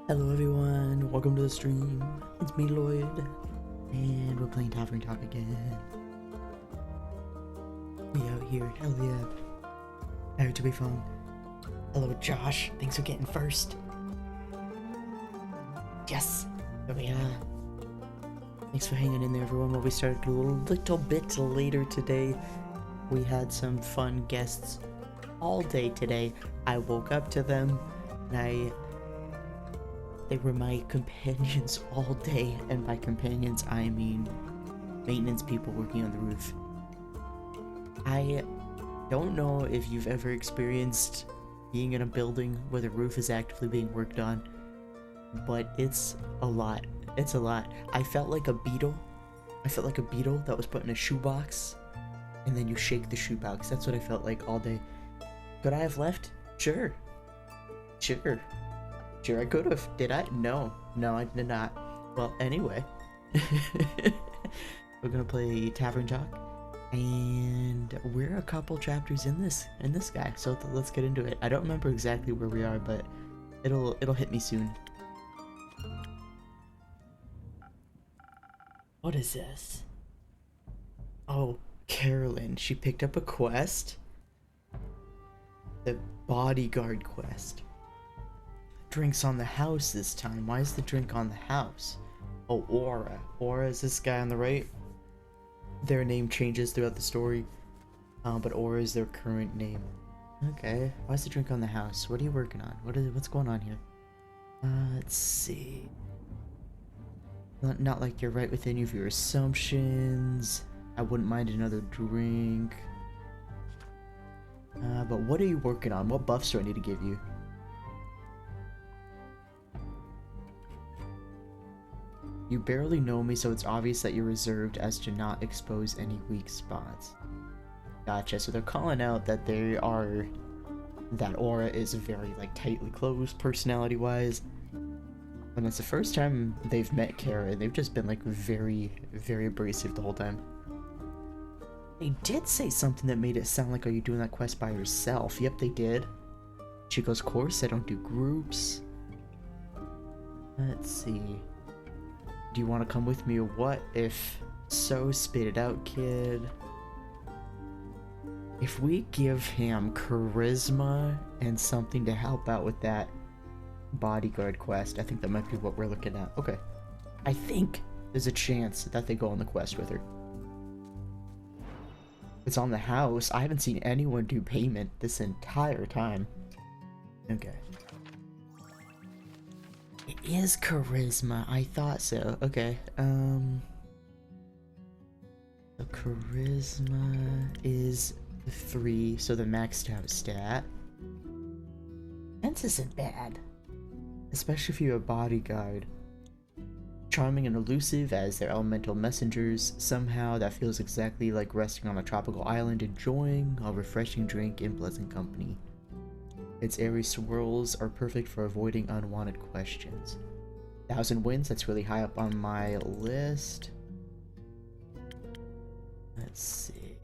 Hello everyone, welcome to the stream. It's me, Lloyd, and we're playing Tavern Talk again. We out here, hell yeah. Out to be fun. Hello Josh, thanks for getting first. Yes, oh yeah. Thanks for hanging in there everyone while we started a little bit later today. We had some fun guests all day today. I woke up to them and they were my companions all day, and by companions I mean maintenance people working on the roof. I don't know if you've ever experienced being in a building where the roof is actively being worked on, but it's a lot. It's a lot. I felt like a beetle. I felt like a beetle that was put in a shoebox, and then you shake the shoebox. That's what I felt like all day. Could I have left? Sure. Sure, I could have. Did I? No, I did not. Well, anyway, we're gonna play Tavern Talk, and we're a couple chapters in this guy. So let's get into it. I don't remember exactly where we are, but it'll hit me soon. What is this? Oh, Carolyn. She picked up a quest. The bodyguard quest. Drink's on the house this time. Why is the drink on the house? Oh, Aura. Aura is this guy on the right. Their name changes throughout the story, but Aura is their current name. Okay. Why is the drink on the house? What are you working on? What's going on here? Let's see. Not like you're right with any of your assumptions. I wouldn't mind another drink. But what are you working on? What buffs do I need to give you? You barely know me, so it's obvious that you're reserved as to not expose any weak spots. Gotcha, so they're calling out that that Aura is very, like, tightly closed personality-wise. And it's the first time they've met Kara, and they've just been, like, very, very abrasive the whole time. They did say something that made it sound like, are you doing that quest by yourself? Yep, they did. She goes, course, I don't do groups. Let's see. Do you want to come with me or what? If so, spit it out, kid. If we give him charisma and something to help out with that bodyguard quest, I think that might be what we're looking at. Okay. I think there's a chance that they go on the quest with her. It's on the house. I haven't seen anyone do payment this entire time. Okay. It is charisma. I thought so. Okay. The charisma is 3, so the maxed out stat. Sense isn't bad, especially if you're a bodyguard. Charming and elusive as their elemental messengers. Somehow that feels exactly like resting on a tropical island, enjoying a refreshing drink in pleasant company. Its airy swirls are perfect for avoiding unwanted questions. 1,000 wins, that's really high up on my list. Let's see.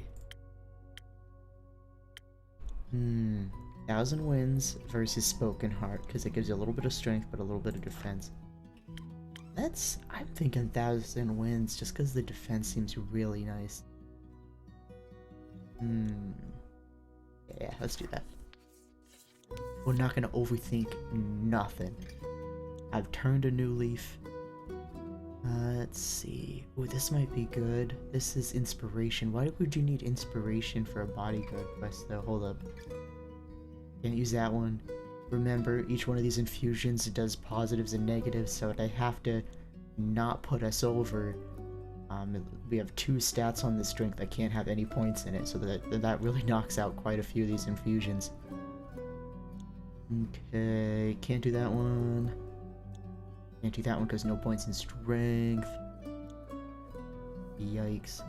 1,000 wins versus Spoken Heart, because it gives you a little bit of strength but a little bit of defense. I'm thinking 1,000 wins just because the defense seems really nice. Yeah, let's do that. We're not gonna overthink nothing. I've turned a new leaf. Let's see. Oh, this might be good. This is inspiration. Why would you need inspiration for a bodyguard quest though? Hold up. Can't use that one. Remember, each one of these infusions does positives and negatives, so they have to not put us over. We have 2 stats on this drink that can't have any points in it, so that really knocks out quite a few of these infusions. Okay, can't do that one. Can't do that one because no points in strength. Yikes.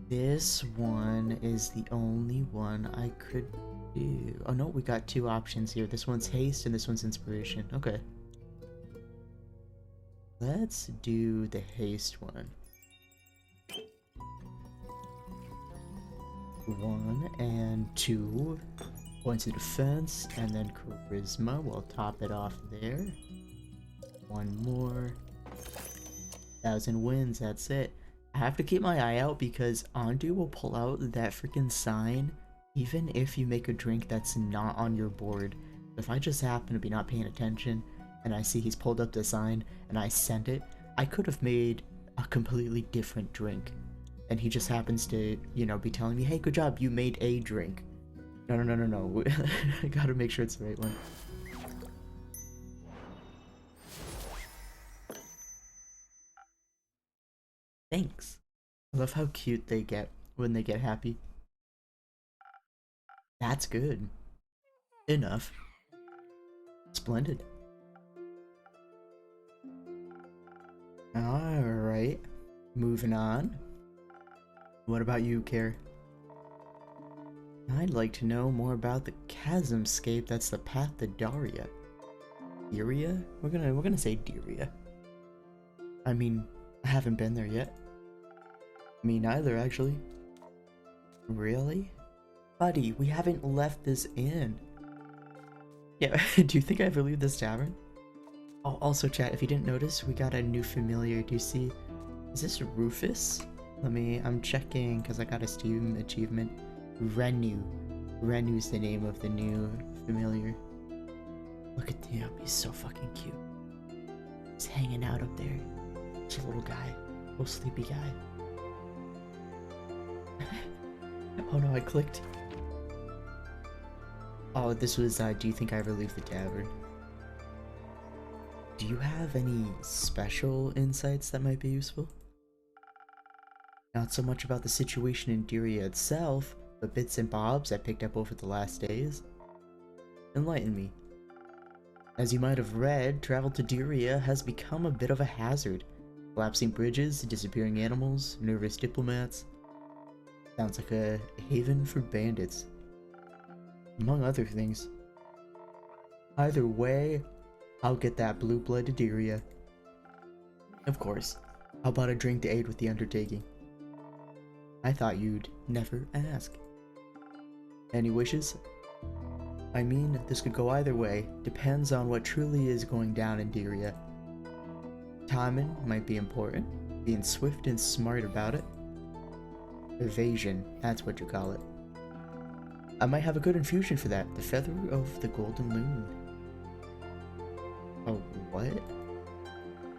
This one is the only one I could do. Oh no, we got 2 options here. This one's haste and this one's inspiration. Okay. Let's do the haste one. 1 and 2. points of defense, and then charisma. We'll top it off there. One more. 1,000 wins, that's it. I have to keep my eye out because Andu will pull out that freaking sign even if you make a drink that's not on your board. If I just happen to be not paying attention and I see he's pulled up the sign and I send it, I could have made a completely different drink. And he just happens to, you know, be telling me, hey, good job, you made a drink. No. I gotta make sure it's the right one. Thanks. I love how cute they get when they get happy. That's good. Enough. Splendid. Alright. Moving on. What about you, Care? I'd like to know more about the chasmscape that's the path to Daria. Daria? We're gonna say Daria. I mean, I haven't been there yet. Me neither, actually. Really? Buddy, we haven't left this inn. Yeah, do you think I ever leave this tavern? Oh, also chat, if you didn't notice, we got a new familiar. Do you see? Is this Rufus? I'm checking because I got a Steam achievement. Renu. Renu's the name of the new familiar. Look at him, he's so fucking cute. He's hanging out up there. He's a little guy, little sleepy guy. Oh no, I clicked. Oh, this was, do you think I ever leave the tavern? Do you have any special insights that might be useful? Not so much about the situation in Daria itself, but bits and bobs I picked up over the last days. Enlighten me. As you might have read, travel to Daria has become a bit of a hazard. Collapsing bridges, disappearing animals, nervous diplomats. Sounds like a haven for bandits. Among other things. Either way, I'll get that blue blood to Daria. Of course, how about a drink to aid with the undertaking? I thought you'd never ask. Any wishes? I mean, this could go either way. Depends on what truly is going down in Daria. Timing might be important. Being swift and smart about it. Evasion, that's what you call it. I might have a good infusion for that. The feather of the golden loon. Oh, what?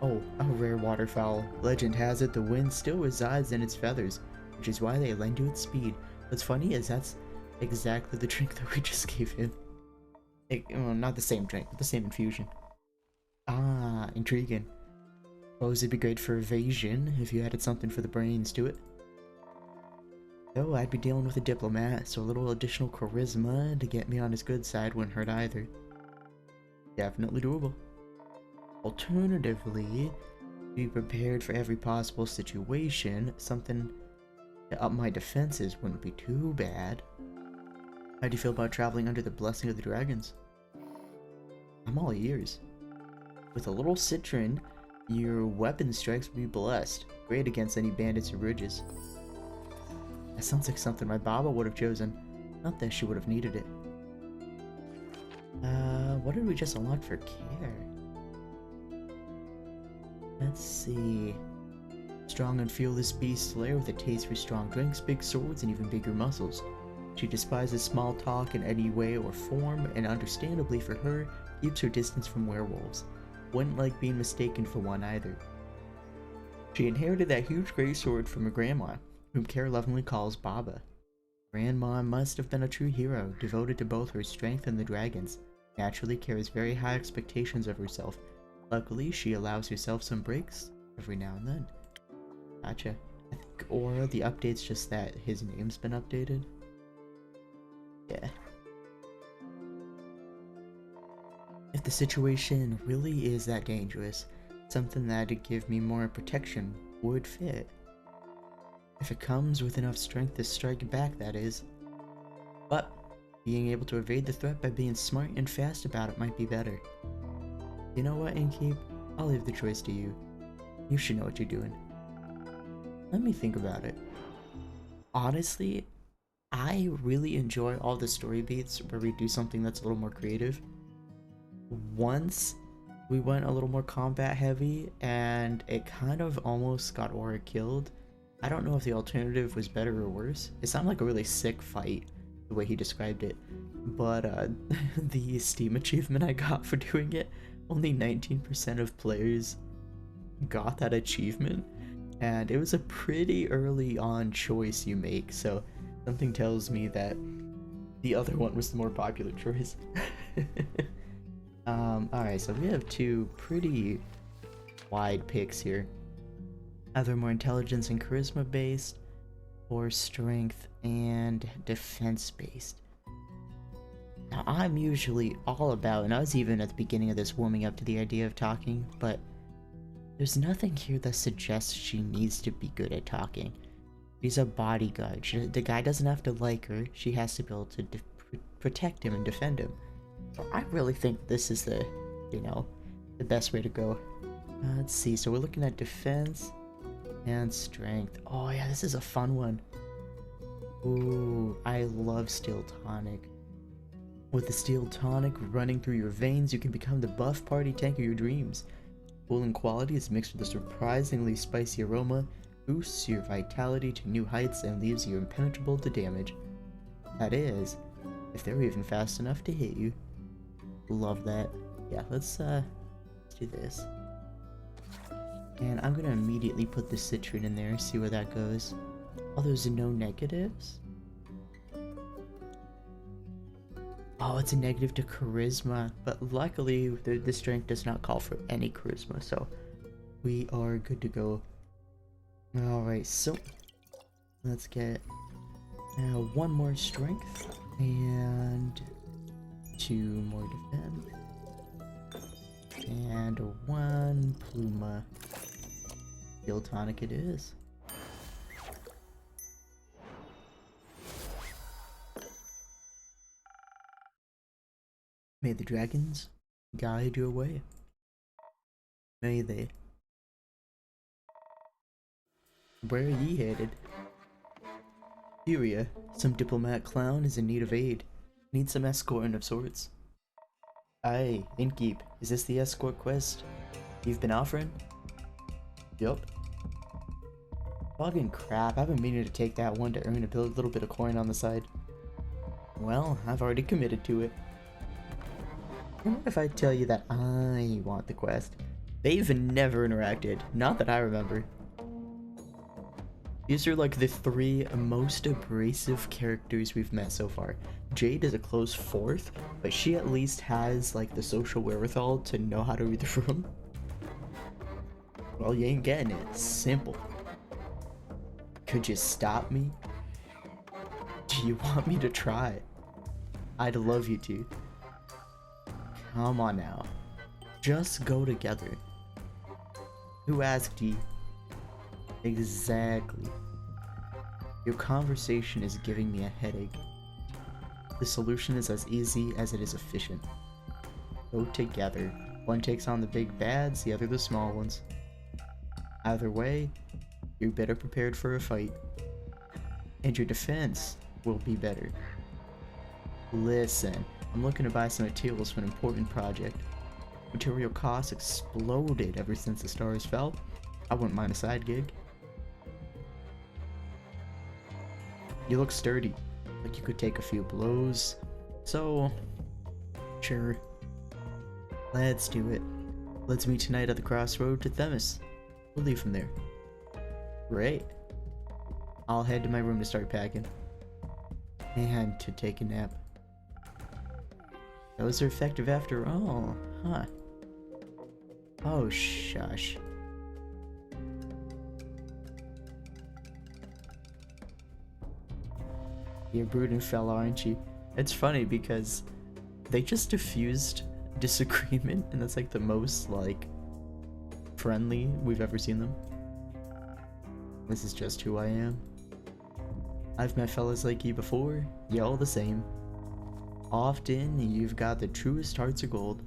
Oh, a rare waterfowl. Legend has it the wind still resides in its feathers, which is why they lend to its speed. What's funny is that's exactly the drink that we just gave him. Well, not the same drink, but the same infusion. Ah, intriguing. Suppose it'd be great for evasion if you added something for the brains to it. Though I'd be dealing with a diplomat, so a little additional charisma to get me on his good side wouldn't hurt either. Definitely doable. Alternatively, be prepared for every possible situation. Something to up my defenses wouldn't be too bad. How do you feel about traveling under the blessing of the dragons? I'm all ears. With a little citron, your weapon strikes would be blessed. Great against any bandits or bridges. That sounds like something my Baba would have chosen. Not that she would have needed it. What did we just unlock for Care? Let's see. Strong and fearless beast slayer with a taste for strong drinks, big swords, and even bigger muscles. She despises small talk in any way or form, and understandably for her, keeps her distance from werewolves. Wouldn't like being mistaken for one either. She inherited that huge grey sword from her grandma, whom Care lovingly calls Baba. Grandma must have been a true hero, devoted to both her strength and the dragons. Naturally, Care has very high expectations of herself. Luckily, she allows herself some breaks every now and then. Gotcha. I think Aura, the update's just that his name's been updated. Yeah. If the situation really is that dangerous, something that'd give me more protection would fit. If it comes with enough strength to strike back, that is. But being able to evade the threat by being smart and fast about it might be better. You know what, Inkeep? I'll leave the choice to you. You should know what you're doing. Let me think about it. Honestly, I really enjoy all the story beats where we do something that's a little more creative. Once we went a little more combat heavy and it kind of almost got Aura killed. I don't know if the alternative was better or worse. It sounded like a really sick fight the way he described it. But the Steam achievement I got for doing it, only 19% of players got that achievement. And it was a pretty early on choice you make, so something tells me that the other one was the more popular choice. Alright, so we have two pretty wide picks here. Either more intelligence and charisma based, or strength and defense based. Now, I'm usually all about, and I was even at the beginning of this warming up to the idea of talking, but there's nothing here that suggests she needs to be good at talking. She's a bodyguard. The guy doesn't have to like her. She has to be able to protect him and defend him. So I really think this is the, the best way to go. Let's see. So we're looking at defense and strength. Oh yeah, this is a fun one. Ooh, I love Steel Tonic. With the Steel Tonic running through your veins, you can become the buff party tank of your dreams. Cooling quality is mixed with a surprisingly spicy aroma, boosts your vitality to new heights, and leaves you impenetrable to damage. That is, if they're even fast enough to hit you. Love that. Yeah, let's do this. And I'm gonna immediately put the Citron in there, see where that goes. Oh, there's no negatives? Oh, it's a negative to charisma, but luckily the strength does not call for any charisma, so we are good to go. Alright, so let's get one more strength and two more defense and one pluma. Steel Tonic it is. May the dragons guide your way. May they. Where are ye headed? Furia, some diplomat clown is in need of aid. Need some escorting of sorts. Aye, Innkeep, is this the escort quest you've been offering? Yup. Fucking crap, I've been meaning to take that one to earn a little bit of coin on the side. Well, I've already committed to it. What if I tell you that I want the quest? They've never interacted, not that I remember. These are like the three most abrasive characters we've met so far. Jade is a close fourth, but she at least has like the social wherewithal to know how to read the room. Well, you ain't getting it. Simple. Could you stop me? Do you want me to try? I'd love you to. Come on now. Just go together. Who asked you? Exactly. Your conversation is giving me a headache. The solution is as easy as it is efficient. Go together. One takes on the big bads, the other the small ones. Either way, you're better prepared for a fight. And your defense will be better. Listen, I'm looking to buy some materials for an important project. Material costs exploded ever since the stars fell. I wouldn't mind a side gig. You look sturdy, like you could take a few blows. So, sure. Let's do it. Let's meet tonight at the crossroad to Themis. We'll leave from there. Great. I'll head to my room to start packing. And to take a nap. Those are effective after all, huh? Oh, shush. You're a brooding fella, aren't you? It's funny because they just diffused disagreement, and that's like the most like friendly we've ever seen them. This is just who I am. I've met fellas like you before, you're all the same. Often, you've got the truest hearts of gold.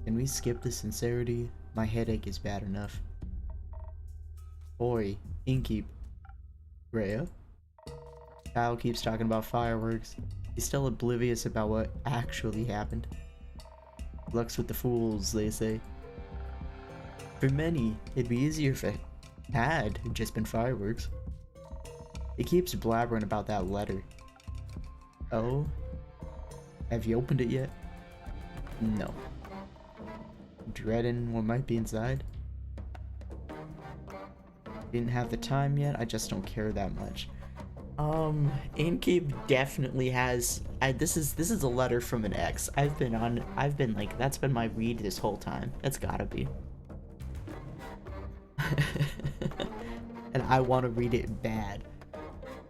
Can we skip the sincerity? My headache is bad enough. Oi, Innkeep. Rhea? Kyle keeps talking about fireworks. He's still oblivious about what actually happened. Luck's with the fools, they say. For many, it'd be easier if it had just been fireworks. He keeps blabbering about that letter. Oh? Have you opened it yet? No. Dreading what might be inside? Didn't have the time yet, I just don't care that much. Innkeep definitely has this is a letter from an ex. I've been like, that's been my read this whole time. It's gotta be. And I want to read it bad.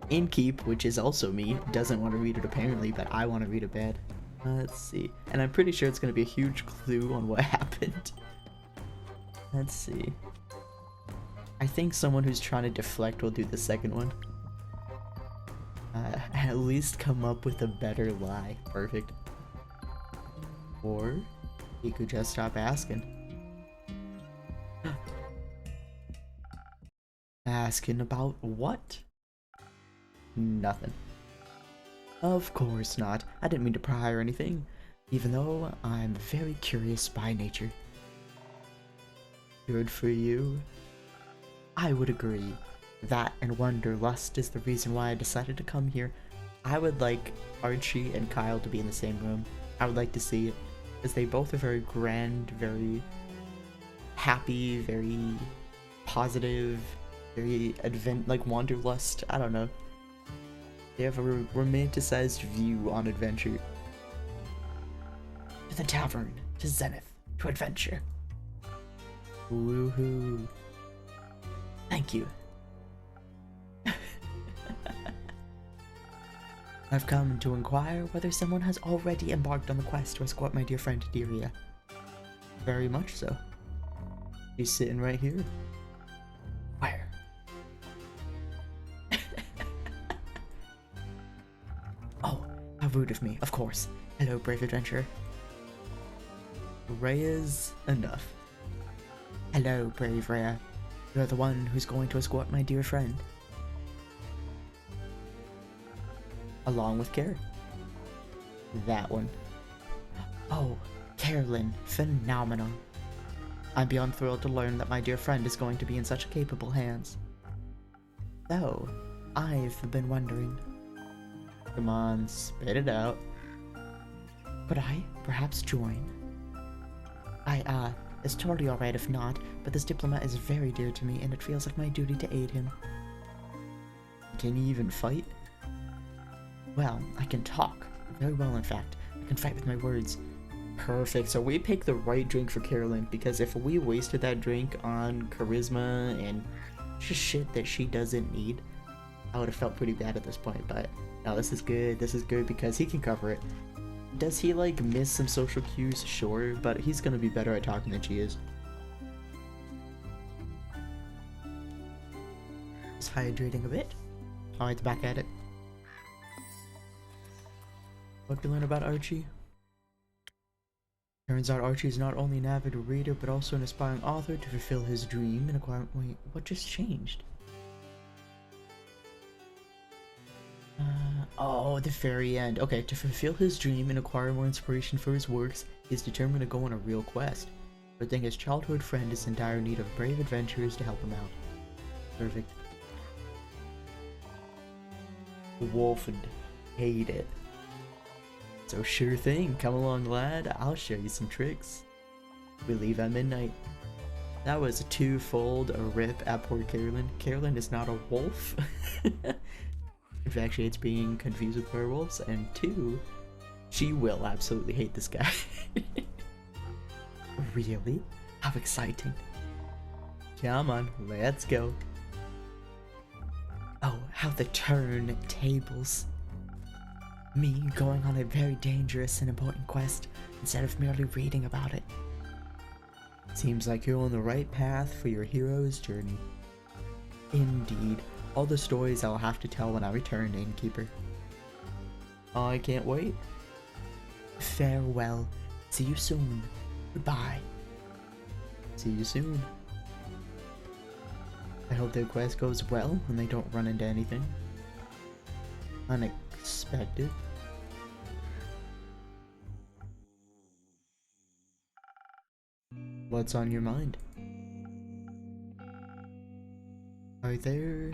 Innkeep, which is also me, doesn't want to read it apparently, but I want to read it bad. Let's see. And I'm pretty sure it's gonna be a huge clue on what happened. Let's see. I think someone who's trying to deflect will do the second one. At least come up with a better lie. Perfect. Or he could just stop asking. Asking about what? Nothing. Of course not. I didn't mean to pry or anything, even though I'm very curious by nature. Good for you. I would agree. That and wanderlust is the reason why I decided to come here. I would like Archie and Kyle to be in the same room. I would like to see it, because they both are very grand, very happy, very positive, very like wanderlust. I don't know. They have a romanticized view on adventure. To the tavern, to Zenith, to adventure. Woohoo. Thank you. I've come to inquire whether someone has already embarked on the quest to escort my dear friend Deria. Very much so. She's sitting right here. Where? Oh, how rude of me, of course. Hello, brave adventurer. Rhea's enough. Hello, brave Rhea. You're the one who's going to escort my dear friend. Along with Care. That one. Oh, Carolyn, phenomenal. I'm beyond thrilled to learn that my dear friend is going to be in such capable hands. So, I've been wondering. Come on, spit it out. Could I perhaps join? It's totally alright if not, but this diplomat is very dear to me and it feels like my duty to aid him. Can he even fight? Well, I can talk. Very well, in fact. I can fight with my words. Perfect. So we picked the right drink for Carolyn, because if we wasted that drink on charisma and just shit that she doesn't need, I would have felt pretty bad at this point. But no, this is good. This is good because he can cover it. Does he, like, miss some social cues? Sure, but he's gonna be better at talking than she is. Just hydrating a bit. Alright, back at it. What did we learn about Archie? Turns out Archie is not only an avid reader, but also an aspiring author to fulfill his dream and acquire— wait, what just changed? Oh, the very end. Okay, to fulfill his dream and acquire more inspiration for his works, he is determined to go on a real quest. But then his childhood friend is in dire need of brave adventurers to help him out. Perfect. The wolf would hate it. So sure thing, come along lad, I'll show you some tricks. We leave at midnight. That was a twofold a rip at poor Carolyn. Carolyn is not a wolf. In fact, she hates being confused with werewolves, and two, she will absolutely hate this guy. Really? How exciting. Come on, let's go. Oh, how the turntables. Me going on a very dangerous and important quest instead of merely reading about it. Seems like you're on the right path for your hero's journey. Indeed, all the stories I'll have to tell when I return, Innkeeper. I can't wait. Farewell. See you soon. Goodbye. See you soon. I hope their quest goes well and they don't run into anything. unexpected. What's on your mind? Are there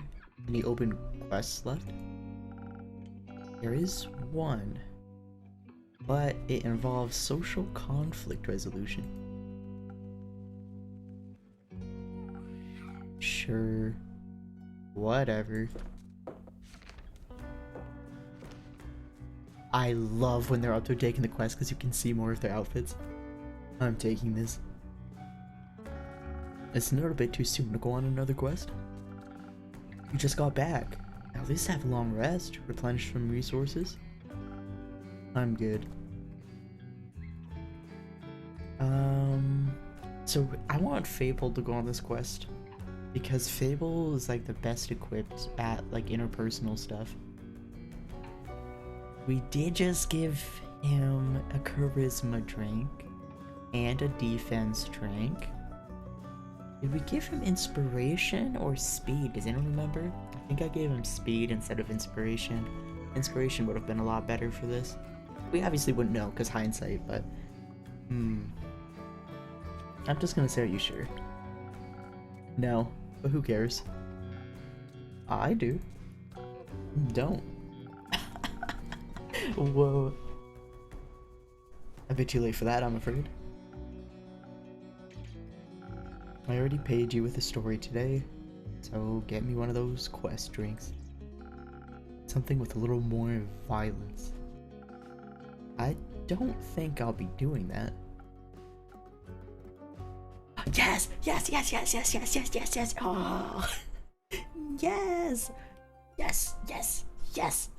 any open quests left? There is one, but it involves social conflict resolution. Sure, whatever. I love when they're up there taking the quest because you can see more of their outfits. I'm taking this. Isn't it a bit too soon to go on another quest? You just got back. At least have a long rest, replenish some resources. I'm good. So I want Fable to go on this quest because Fable is like the best equipped at like interpersonal stuff. We did just give him a charisma drink and a defense drink. Did we give him inspiration or speed? Does anyone remember? I think I gave him speed instead of inspiration. Inspiration would have been a lot better for this. We obviously wouldn't know because hindsight, but I'm just gonna say, are you sure? No, but who cares? I do. Don't. Whoa. A bit too late for that, I'm afraid. I already paid you with a story today, so get me one of those quest drinks. Something with a little more violence. I don't think I'll be doing that. Yes! Yes, yes, yes, yes, yes, yes, yes, yes! Oh! Yes! Yes, yes, yes!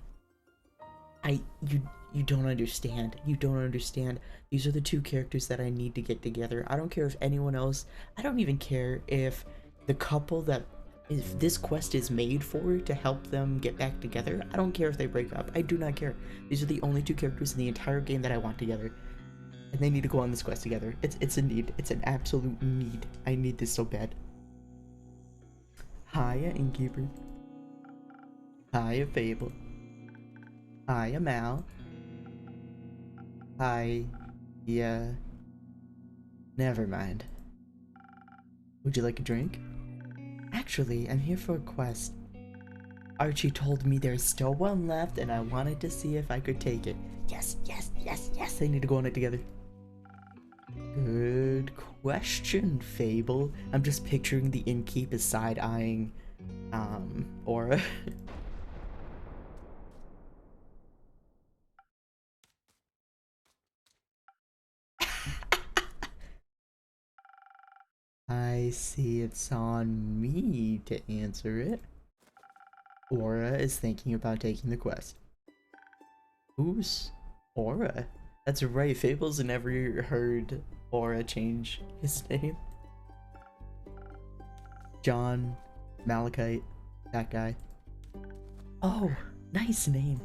You don't understand. You don't understand. These are the two characters that I need to get together. I don't care if anyone else, I don't even care if the couple that if this quest is made for to help them get back together. I don't care if they break up. I do not care. These are the only two characters in the entire game that I want together. And they need to go on this quest together. It's a need. It's an absolute need. I need this so bad. Hiya, Innkeeper. Hiya, Fable. Hiya, Mal. Yeah. Never mind. Would you like a drink? Actually, I'm here for a quest. Archie told me there's still one left and I wanted to see if I could take it. Yes, yes, yes, yes, they need to go on it together. Good question, Fable. I'm just picturing the innkeep as side-eyeing, Aura. I see it's on me to answer it. Aura is thinking about taking the quest. Who's Aura? That's right, Fable's never heard Aura change his name. John, Malachite, that guy. Oh, nice name.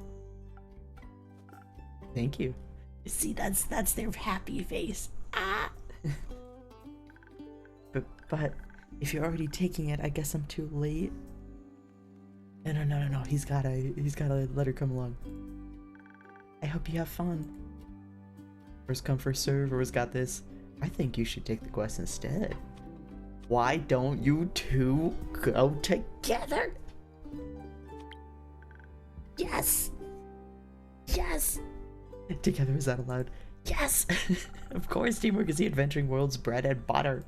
Thank you. See, that's their happy face. Ah! But if you're already taking it, I guess I'm too late. No. He's gotta let her come along. I hope you have fun. First come, first serve, Aura's got this. I think you should take the quest instead. Why don't you two go together? Yes! Yes! Together, is that allowed? Yes! Of course, teamwork is the adventuring world's bread and butter.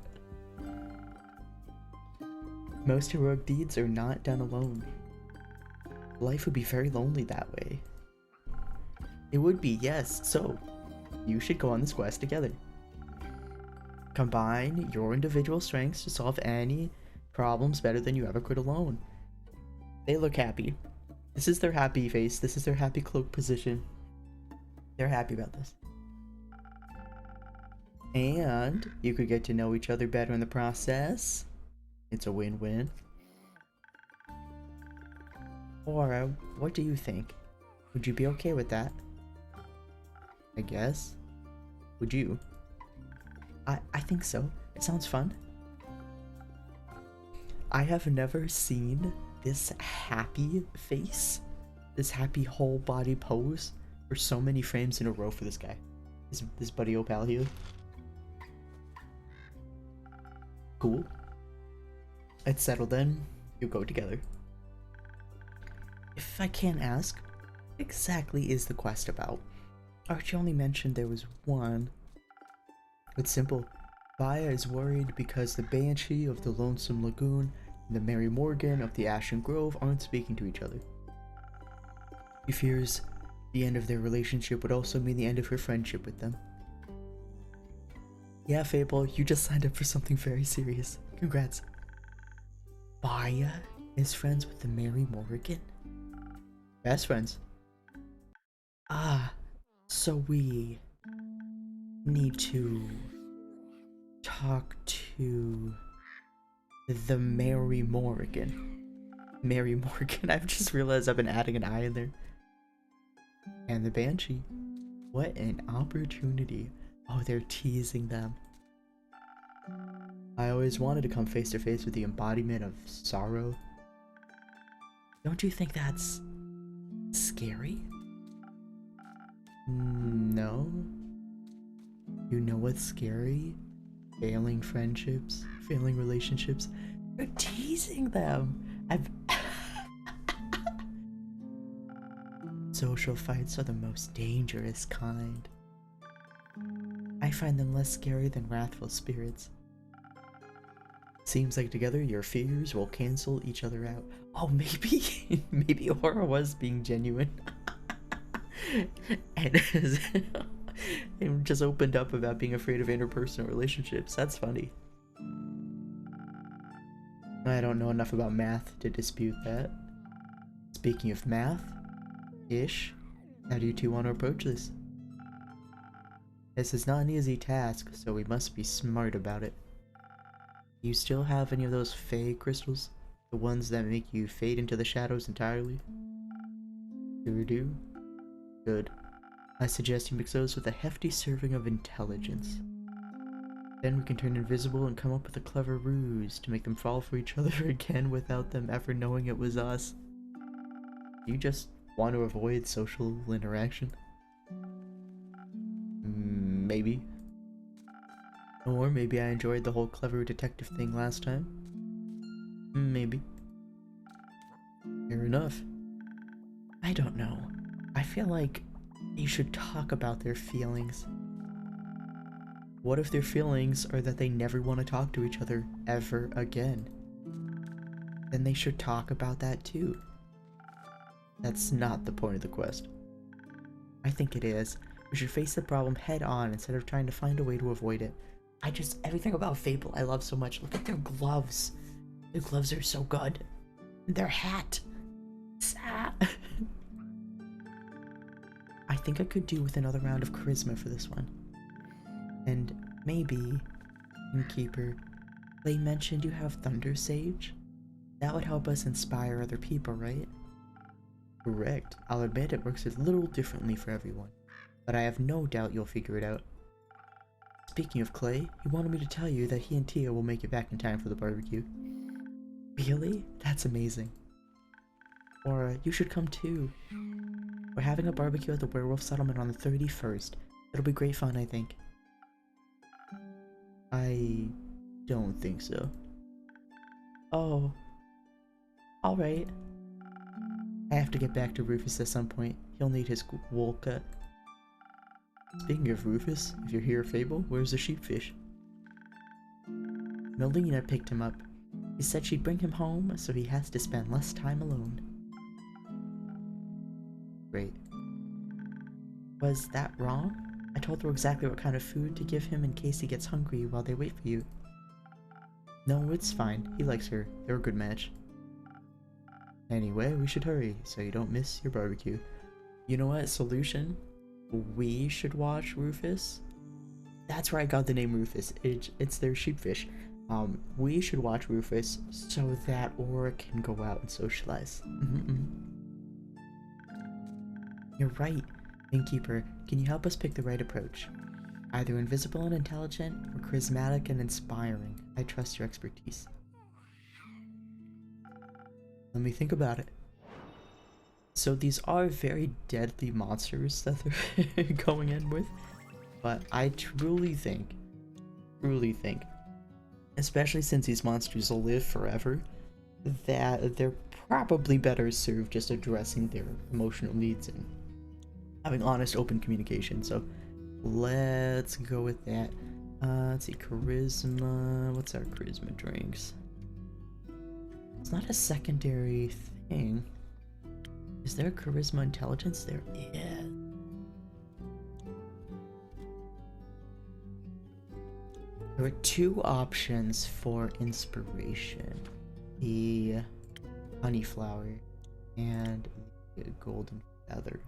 Most heroic deeds are not done alone. Life would be very lonely that way. It would be, yes, so you should go on this quest together. Combine your individual strengths to solve any problems better than you ever could alone. They look happy. This is their happy face. This is their happy cloak position. They're happy about this. And you could get to know each other better in the process. It's a win-win. Aura, what do you think? Would you be okay with that? I guess. Would you? I think so. It sounds fun. I have never seen this happy face this happy whole body pose for so many frames in a row for this guy. This buddy Opal here. Cool. It's settled then. You go together. If I can't ask, what exactly is the quest about? Archie only mentioned there was one. It's simple. Vaya is worried because the Banshee of the Lonesome Lagoon and the Mary Morgan of the Ashen Grove aren't speaking to each other. He fears the end of their relationship would also mean the end of her friendship with them. Yeah, Fable, you just signed up for something very serious. Congrats. Vaya is friends with the Mary Morgan? Best friends. Ah, so we need to talk to the Mary Morgan. Mary Morgan, I've just realized I've been adding an I in there. And the Banshee. What an opportunity. Oh, they're teasing them. I always wanted to come face to face with the embodiment of sorrow. Don't you think that's scary? No. You know what's scary? Failing friendships, failing relationships. You're teasing them. Social fights are the most dangerous kind. I find them less scary than wrathful spirits. Seems like together your fears will cancel each other out. Oh, maybe, maybe Aura was being genuine. and just opened up about being afraid of interpersonal relationships. That's funny. I don't know enough about math to dispute that. Speaking of math, Ish, how do you two want to approach this? This is not an easy task, so we must be smart about it. Do you still have any of those Fae crystals? The ones that make you fade into the shadows entirely? Sure do. Good. I suggest you mix those with a hefty serving of intelligence. Then we can turn invisible and come up with a clever ruse to make them fall for each other again without them ever knowing it was us. You just want to avoid social interaction? Maybe. Or maybe I enjoyed the whole clever detective thing last time. Maybe. Fair enough. I don't know. I feel like they should talk about their feelings. What if their feelings are that they never want to talk to each other ever again? Then they should talk about that too. That's not the point of the quest. I think it is. We should face the problem head on instead of trying to find a way to avoid it. Everything about Fable I love so much. Look at their gloves. Their gloves are so good. Their hat. I think I could do with another round of charisma for this one. And maybe, Innkeeper, they mentioned you have Thunder Sage? That would help us inspire other people, right? Correct. I'll admit it works a little differently for everyone, but I have no doubt you'll figure it out. Speaking of Clay, he wanted me to tell you that he and Tia will make it back in time for the barbecue. Really? That's amazing. Or you should come too. We're having a barbecue at the werewolf settlement on the 31st. It'll be great fun, I think. I don't think so. Oh. Alright. I have to get back to Rufus at some point. He'll need his wool cut. Speaking of Rufus, if you're here, Fable, where's the sheepfish? Melina picked him up. He said she'd bring him home, so he has to spend less time alone. Great. Was that wrong? I told her exactly what kind of food to give him in case he gets hungry while they wait for you. No, it's fine. He likes her. They're a good match. Anyway, we should hurry, so you don't miss your barbecue. You know what? Solution? We should watch Rufus. That's where I got the name Rufus. It's their sheepfish. We should watch Rufus so that Aura can go out and socialize. You're right. Innkeeper, can you help us pick the right approach? Either invisible and intelligent, or charismatic and inspiring. I trust your expertise. Let me think about it. So these are very deadly monsters that they're going in with, but I truly think, especially since these monsters will live forever, that they're probably better served just addressing their emotional needs and having honest, open communication. So let's go with that. Let's see, charisma. What's our charisma drinks? It's not a secondary thing. Is there charisma intelligence? There is. There are two options for inspiration. The honey flower and the golden feather.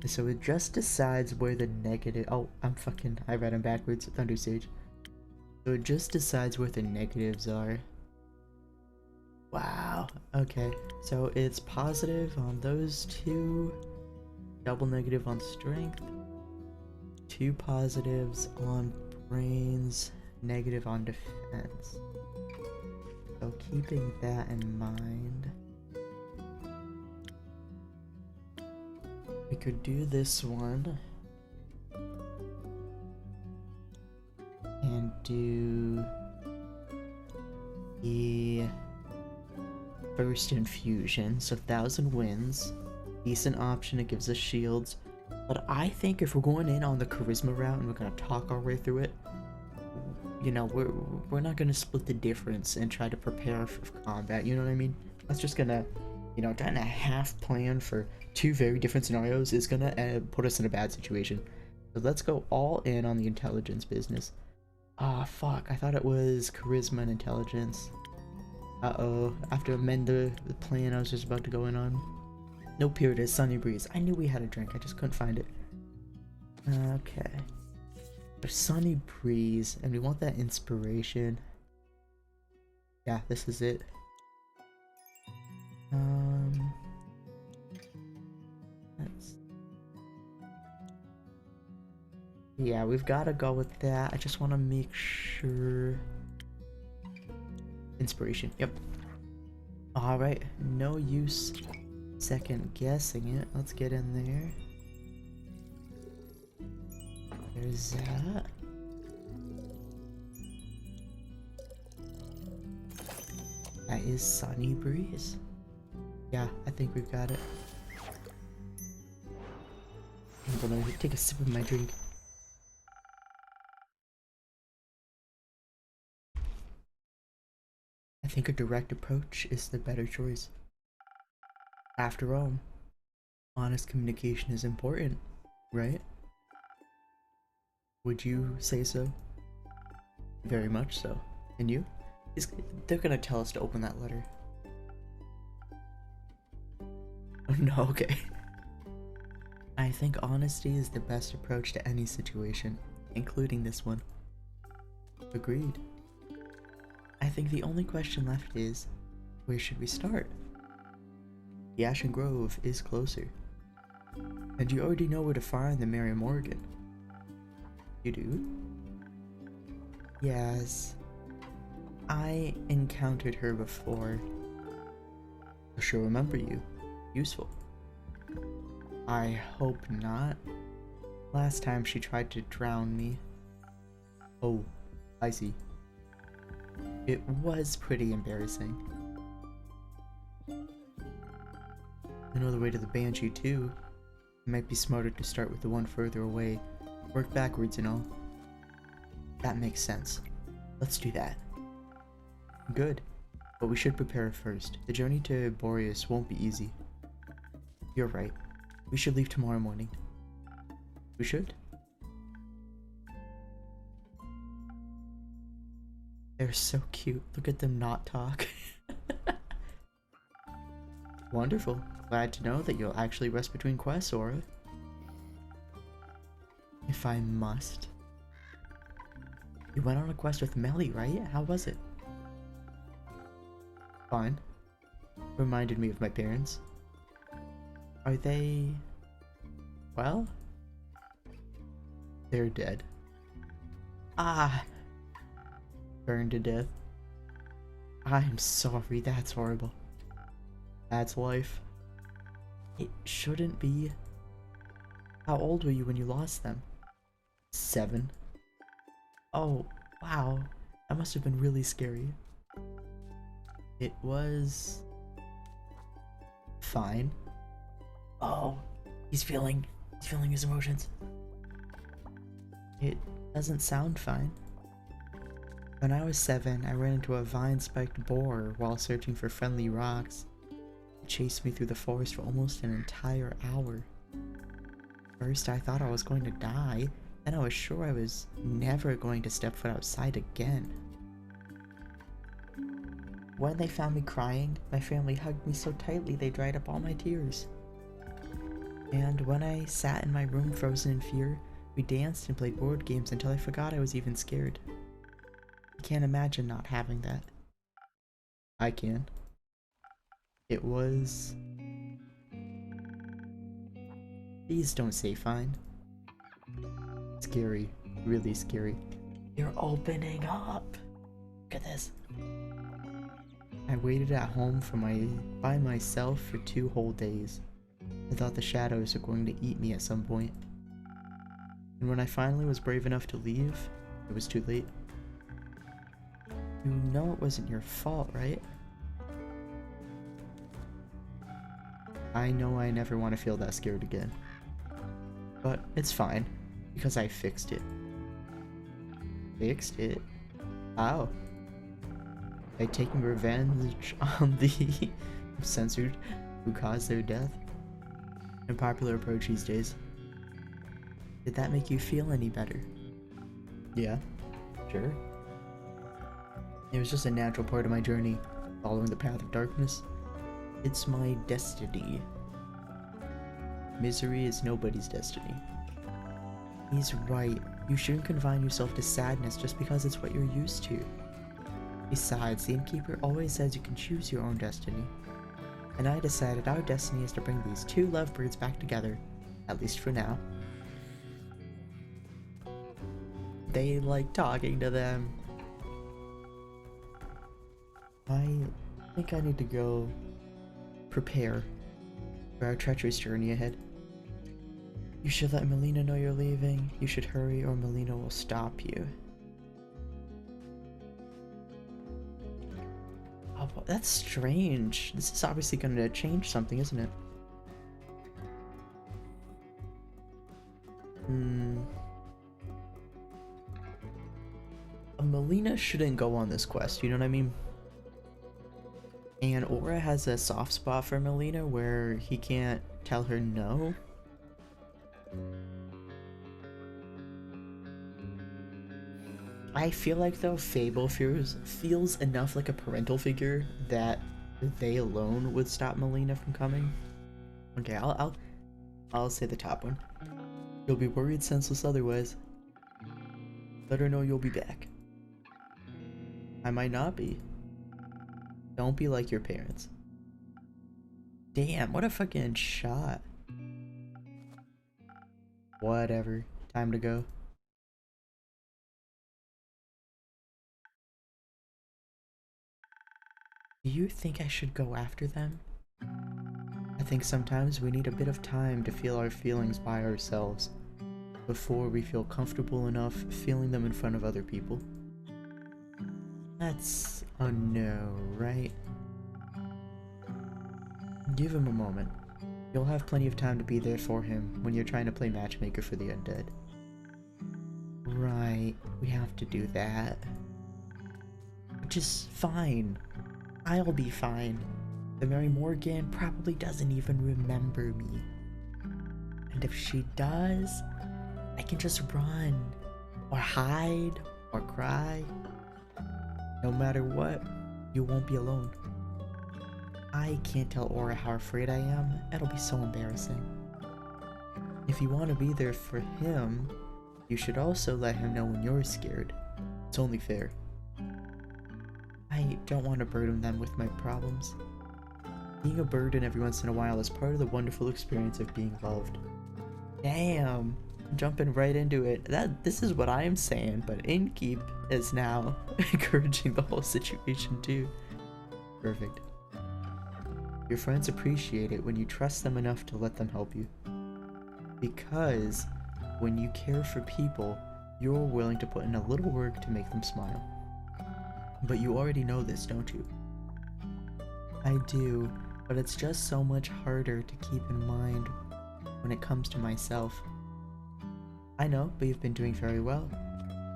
So it just decides where the negative— oh, I read them backwards. Thunder Sage. So it just decides where the negatives are. Wow. Okay. So it's positive on those two. Double negative on strength. 2 positives on brains. Negative on defense. So keeping that in mind, we could do this one and do the first infusion. So 1000 wins, decent option. It gives us shields, but I think if we're going in on the charisma route and we're gonna talk our way through it, you know, we're not gonna split the difference and try to prepare for combat. You know what I mean? That's just gonna, you know, trying to half plan for 2 very different scenarios is gonna put us in a bad situation. So let's go all in on the intelligence business. Ah, fuck, I thought it was charisma and intelligence. Uh-oh, I have to amend the plan I was just about to go in on. Nope, here it is, Sunny Breeze. I knew we had a drink, I just couldn't find it. Okay. There's Sunny Breeze, and we want that inspiration. Yeah, this is it. Yeah, we've got to go with that. I just want to make sure. Inspiration, yep. Alright, no use second guessing it. Let's get in there. There's that. That is Sunny Breeze. Yeah, I think we've got it. I'm gonna take a sip of my drink. I think a direct approach is the better choice. After all, honest communication is important, right? Would you say so? Very much so. And you? They're gonna tell us to open that letter. Oh no, okay. I think honesty is the best approach to any situation, including this one. Agreed. I think the only question left is, where should we start? The Ashen Grove is closer. And you already know where to find the Mary Morgan. You do? Yes. I encountered her before. She'll remember you. Useful. I hope not. Last time she tried to drown me. Oh, I see. It was pretty embarrassing. I know the way to the Banshee too. It might be smarter to start with the one further away. Work backwards, you know. That makes sense. Let's do that. Good. But we should prepare first. The journey to Boreas won't be easy. You're right. We should leave tomorrow morning. We should? They're so cute. Look at them not talk. Wonderful. Glad to know that you'll actually rest between quests, Aura. If I must. You went on a quest with Melly, right? How was it? Fine. Reminded me of my parents. Are they... well? They're dead. Ah! burned to death. I'm sorry, that's horrible. That's life. It shouldn't be. How old were you when you lost them? 7. Oh, wow. That must have been really scary. It was... fine. Oh, he's feeling his emotions. It doesn't sound fine. When I was 7, I ran into a vine-spiked boar while searching for friendly rocks. It chased me through the forest for almost an entire hour. First, I thought I was going to die, then I was sure I was never going to step foot outside again. When they found me crying, my family hugged me so tightly they dried up all my tears. And when I sat in my room frozen in fear, we danced and played board games until I forgot I was even scared. I can't imagine not having that. I can. It was... Please don't say fine. Scary. Really scary. You're opening up! Look at this. I waited at home by myself for 2 whole days. I thought the shadows were going to eat me at some point. And when I finally was brave enough to leave, it was too late. You know it wasn't your fault, right? I know I never want to feel that scared again. But it's fine, because I fixed it. Fixed it? How? By taking revenge on the censored who caused their death? A popular approach these days. Did that make you feel any better? Yeah, sure. It was just a natural part of my journey, following the path of darkness. It's my destiny. Misery is nobody's destiny. He's right. You shouldn't confine yourself to sadness just because it's what you're used to. Besides, the innkeeper always says you can choose your own destiny. And I decided our destiny is to bring these 2 lovebirds back together, at least for now. They like talking to them. I think I need to go prepare for our treacherous journey ahead. You should let Melina know you're leaving. You should hurry or Melina will stop you. Oh, that's strange. This is obviously going to change something, isn't it? Melina shouldn't go on this quest, you know what I mean? And Aura has a soft spot for Melina where he can't tell her no. I feel like though Fable feels enough like a parental figure that they alone would stop Melina from coming. Okay, I'll say the top one. You'll be worried senseless otherwise. Let her know you'll be back. I might not be. Don't be like your parents. Damn, what a fucking shot. Whatever. Time to go. Do you think I should go after them? I think sometimes we need a bit of time to feel our feelings by ourselves before we feel comfortable enough feeling them in front of other people. That's a no, right? Give him a moment. You'll have plenty of time to be there for him when you're trying to play matchmaker for the undead. Right, we have to do that. Which is fine. I'll be fine. The Mary Morgan probably doesn't even remember me. And if she does, I can just run, or hide, or cry. No matter what, you won't be alone. I can't tell Aura how afraid I am. It'll be so embarrassing. If you want to be there for him, you should also let him know when you're scared. It's only fair. I don't want to burden them with my problems. Being a burden every once in a while is part of the wonderful experience of being loved. Damn! Jumping right into it. This is what I am saying, but Innkeep is now encouraging the whole situation too. Perfect. Your friends appreciate it when you trust them enough to let them help you. Because when you care for people, you're willing to put in a little work to make them smile. But you already know this, don't you? I do, but it's just so much harder to keep in mind when it comes to myself. I know, but you've been doing very well.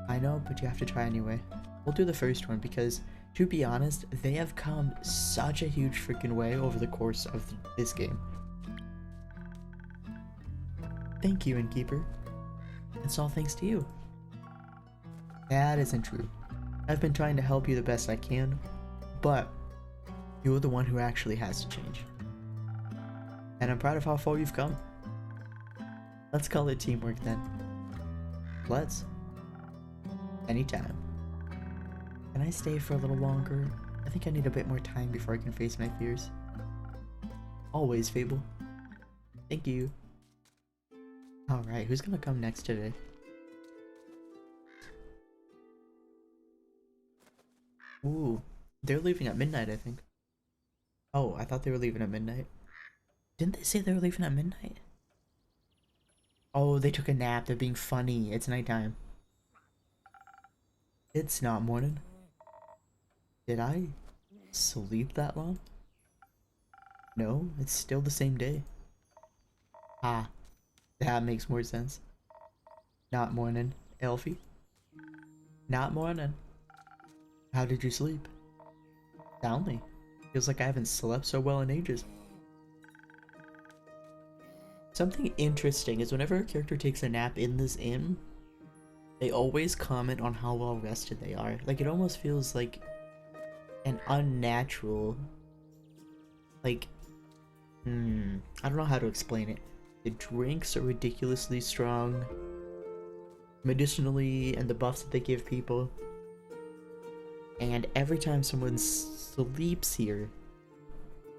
I know, but you have to try anyway. We'll do the first one because, to be honest, they have come such a huge freaking way over the course of this game. Thank you, Innkeeper. It's all thanks to you. That isn't true. I've been trying to help you the best I can, but you're the one who actually has to change. And I'm proud of how far you've come. Let's call it teamwork then. Let's. Anytime. Can I stay for a little longer? I think I need a bit more time before I can face my fears. Always, Fable. Thank you. Alright, who's gonna come next today? Ooh, they're leaving at midnight, I think. Oh, I thought they were leaving at midnight. Didn't they say they were leaving at midnight? Oh, they took a nap. They're being funny. It's nighttime. It's not morning. Did I sleep that long? No, it's still the same day. Ah, that makes more sense. Not morning, Elfie. Not morning. How did you sleep? Soundly. Feels like I haven't slept so well in ages. Something interesting is whenever a character takes a nap in this inn, they always comment on how well rested they are. Like, it almost feels like an unnatural, like, I don't know how to explain it. The drinks are ridiculously strong, medicinally, and the buffs that they give people. And every time someone sleeps here,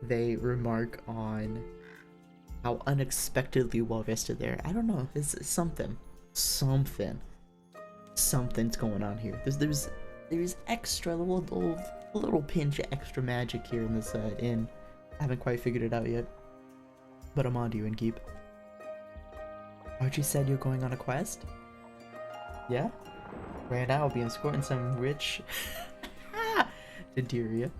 they remark on how unexpectedly well rested they are. I don't know, it's something. Something's going on here. There's extra little pinch of extra magic here in this inn. I haven't quite figured it out yet, but I'm on to you, Innkeep. Archie said you're going on a quest? Yeah? Right now I'll be escorting some rich to Deria.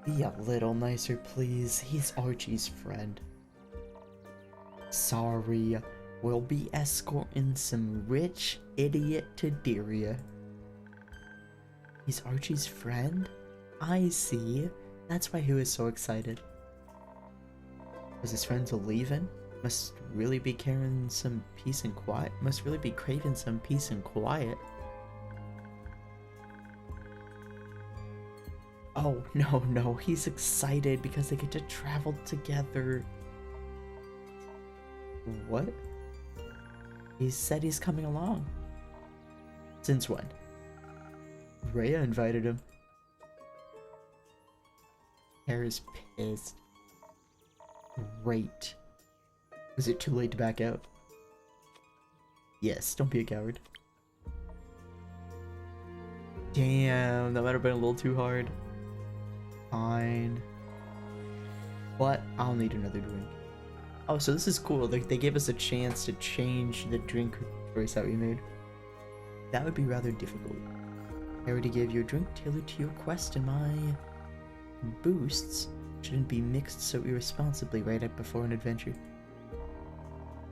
Be a little nicer, please. He's Archie's friend. Sorry. We'll be escorting some rich idiot to Deria. He's Archie's friend? I see. That's why he was so excited. Was his friends leaving? Must really be carrying some peace and quiet. Must really be craving some peace and quiet. Oh, no, he's excited because they get to travel together. What? He said he's coming along. Since when? Rhea invited him. Hera's pissed. Great. Was it too late to back out? Yes, don't be a coward. Damn, that might have been a little too hard. Fine. But I'll need another drink. Oh, so this is cool. They gave us a chance to change the drink choice that we made. That would be rather difficult. I already gave you a drink tailored to your quest, and my boosts shouldn't be mixed so irresponsibly right up before an adventure.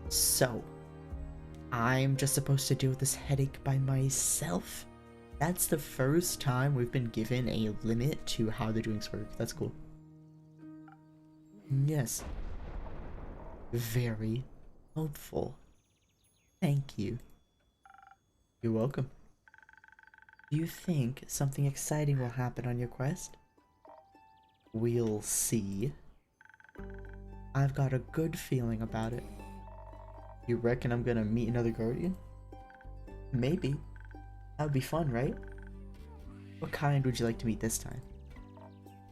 So, I'm just supposed to deal with this headache by myself? That's the first time we've been given a limit to how the drinks work. That's cool. Yes. Very helpful. Thank you. You're welcome. Do you think something exciting will happen on your quest? We'll see. I've got a good feeling about it. You reckon I'm gonna meet another guardian? Maybe. That would be fun, right? What kind would you like to meet this time?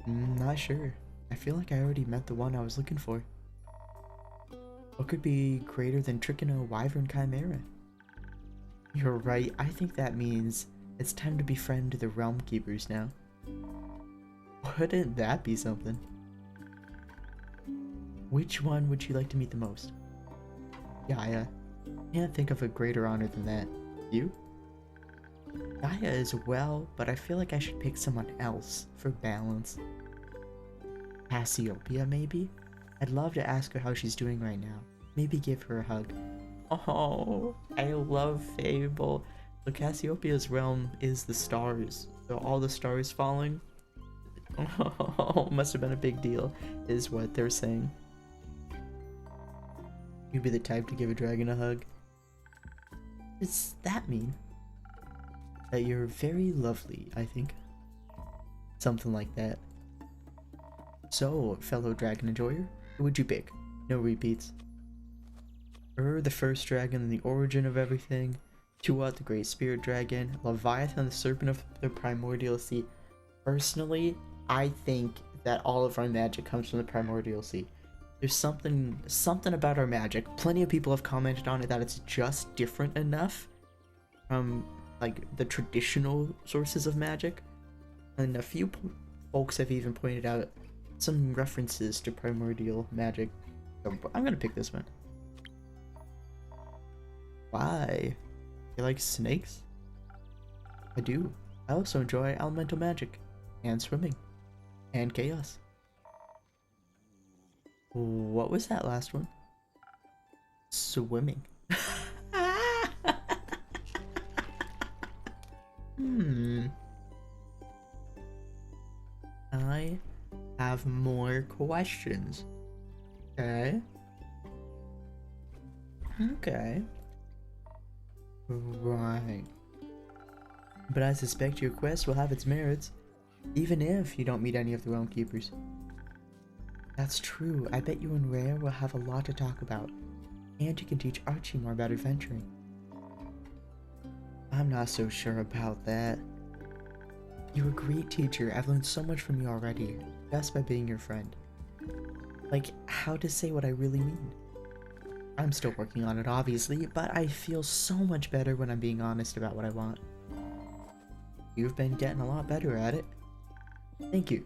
Not sure. I feel like I already met the one I was looking for. What could be greater than tricking a wyvern chimera? You're right, I think that means it's time to befriend the Realm Keepers now. Wouldn't that be something? Which one would you like to meet the most? Gaia. Can't think of a greater honor than that. You? Gaia as well, but I feel like I should pick someone else for balance. Cassiopeia, maybe? I'd love to ask her how she's doing right now. Maybe give her a hug. Oh, I love Fable. So Cassiopeia's realm is the stars. So all the stars falling. Oh, must have been a big deal, is what they're saying. You'd be the type to give a dragon a hug. Does that mean that you're very lovely, I think? Something like that. So, fellow dragon enjoyer, who would you pick? No repeats. The first dragon and the origin of everything. Tuat, the great spirit dragon. Leviathan, the serpent of the primordial sea. Personally, I think that all of our magic comes from the primordial sea. There's something about our magic. Plenty of people have commented on it that it's just different enough from like the traditional sources of magic. And a few folks have even pointed out some references to primordial magic. So I'm gonna pick this one. Why? You like snakes? I do. I also enjoy elemental magic, and swimming, and chaos. What was that last one? Swimming. I have more questions. Okay. Okay. Right. But I suspect your quest will have its merits, even if you don't meet any of the Realm Keepers. That's true. I bet you and Rhea will have a lot to talk about. And you can teach Archie more about adventuring. I'm not so sure about that. You're a great teacher. I've learned so much from you already, just by being your friend. Like, how to say what I really mean. I'm still working on it, obviously, but I feel so much better when I'm being honest about what I want. You've been getting a lot better at it. Thank you.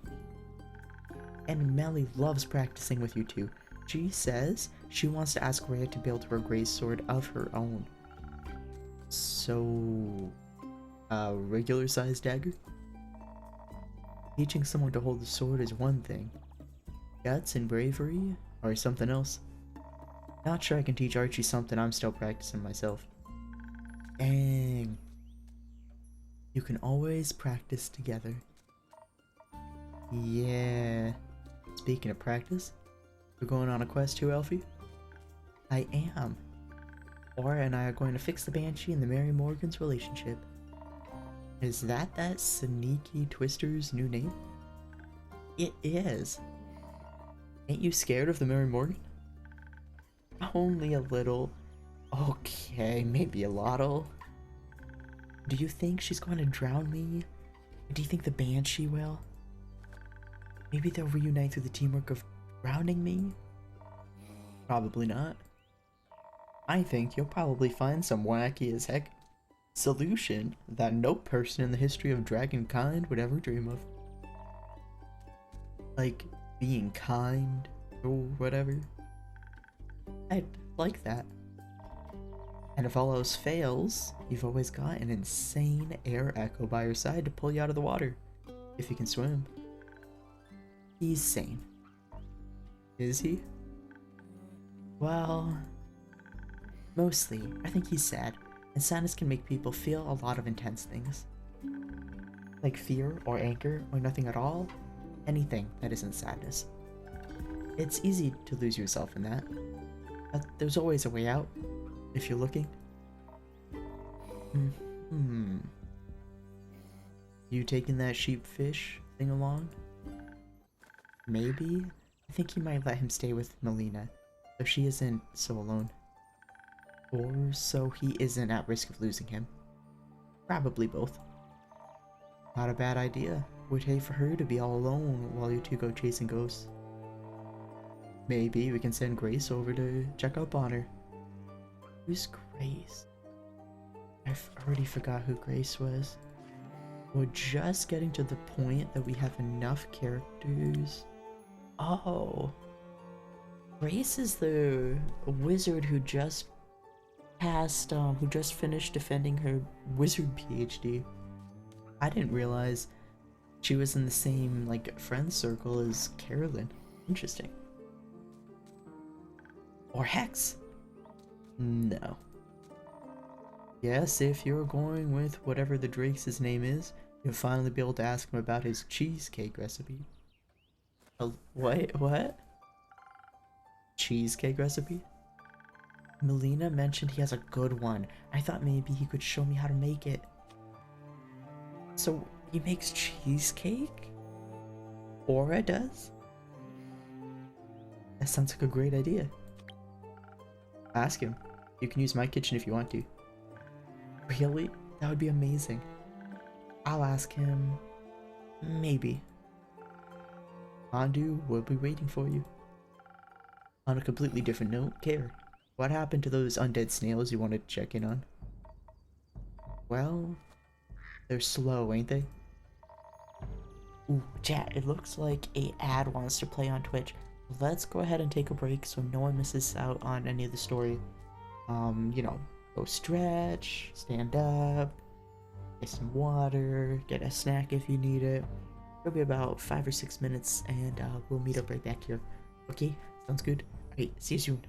And Melly loves practicing with you too. She says she wants to ask Rhea to build her a gray sword of her own. So, a regular sized dagger? Teaching someone to hold the sword is one thing. Guts and bravery are something else. Not sure I can teach Archie something I'm still practicing myself. Dang. You can always practice together. Yeah. Speaking of practice, you're going on a quest too, Elfie? I am. Laura and I are going to fix the Banshee and the Mary Morgan's relationship. Is that sneaky Twister's new name? It is. Ain't you scared of the Mary Morgan? Only a little. Okay, maybe a lottle. Do you think she's going to drown me? Do you think the Banshee will? Maybe they'll reunite through the teamwork of drowning me? Probably not. I think you'll probably find some wacky as heck solution that no person in the history of dragonkind would ever dream of. Like being kind or whatever. I'd like that. And if all else fails, you've always got an insane air echo by your side to pull you out of the water. If you can swim. He's sane. Is he? Well, mostly. I think he's sad. And sadness can make people feel a lot of intense things. Like fear or anger or nothing at all. Anything that isn't sadness. It's easy to lose yourself in that. But there's always a way out. If you're looking. You taking that sheepfish thing along? Maybe? I think you might let him stay with Melina, so she isn't so alone. Or so he isn't at risk of losing him. Probably both. Not a bad idea. Would hate for her to be all alone while you two go chasing ghosts. Maybe we can send Grace over to check up on her. Who's Grace? I've already forgot who Grace was. We're just getting to the point that we have enough characters. Oh. Grace is the wizard who just passed, who just finished defending her wizard PhD. I didn't realize she was in the same, like, friend circle as Carolyn. Interesting. Or Hex? No. Yes, if you're going with whatever the Drake's name is, you'll finally be able to ask him about his cheesecake recipe. What? Cheesecake recipe? Melina mentioned he has a good one. I thought maybe he could show me how to make it. So, he makes cheesecake? Aura does? That sounds like a great idea. Ask him. You can use my kitchen if you want to. Really? That would be amazing. I'll ask him. Maybe. Andu will be waiting for you. On a completely different note, Care, what happened to those undead snails you wanted to check in on? Well, they're slow, ain't they? Ooh, chat, it looks like a ad wants to play on Twitch. Let's go ahead and take a break so no one misses out on any of the story. You know, go stretch, stand up, get some water, get a snack if you need it. It'll be about 5 or 6 minutes and we'll meet up right back here. Okay, sounds good? Alright, see you soon.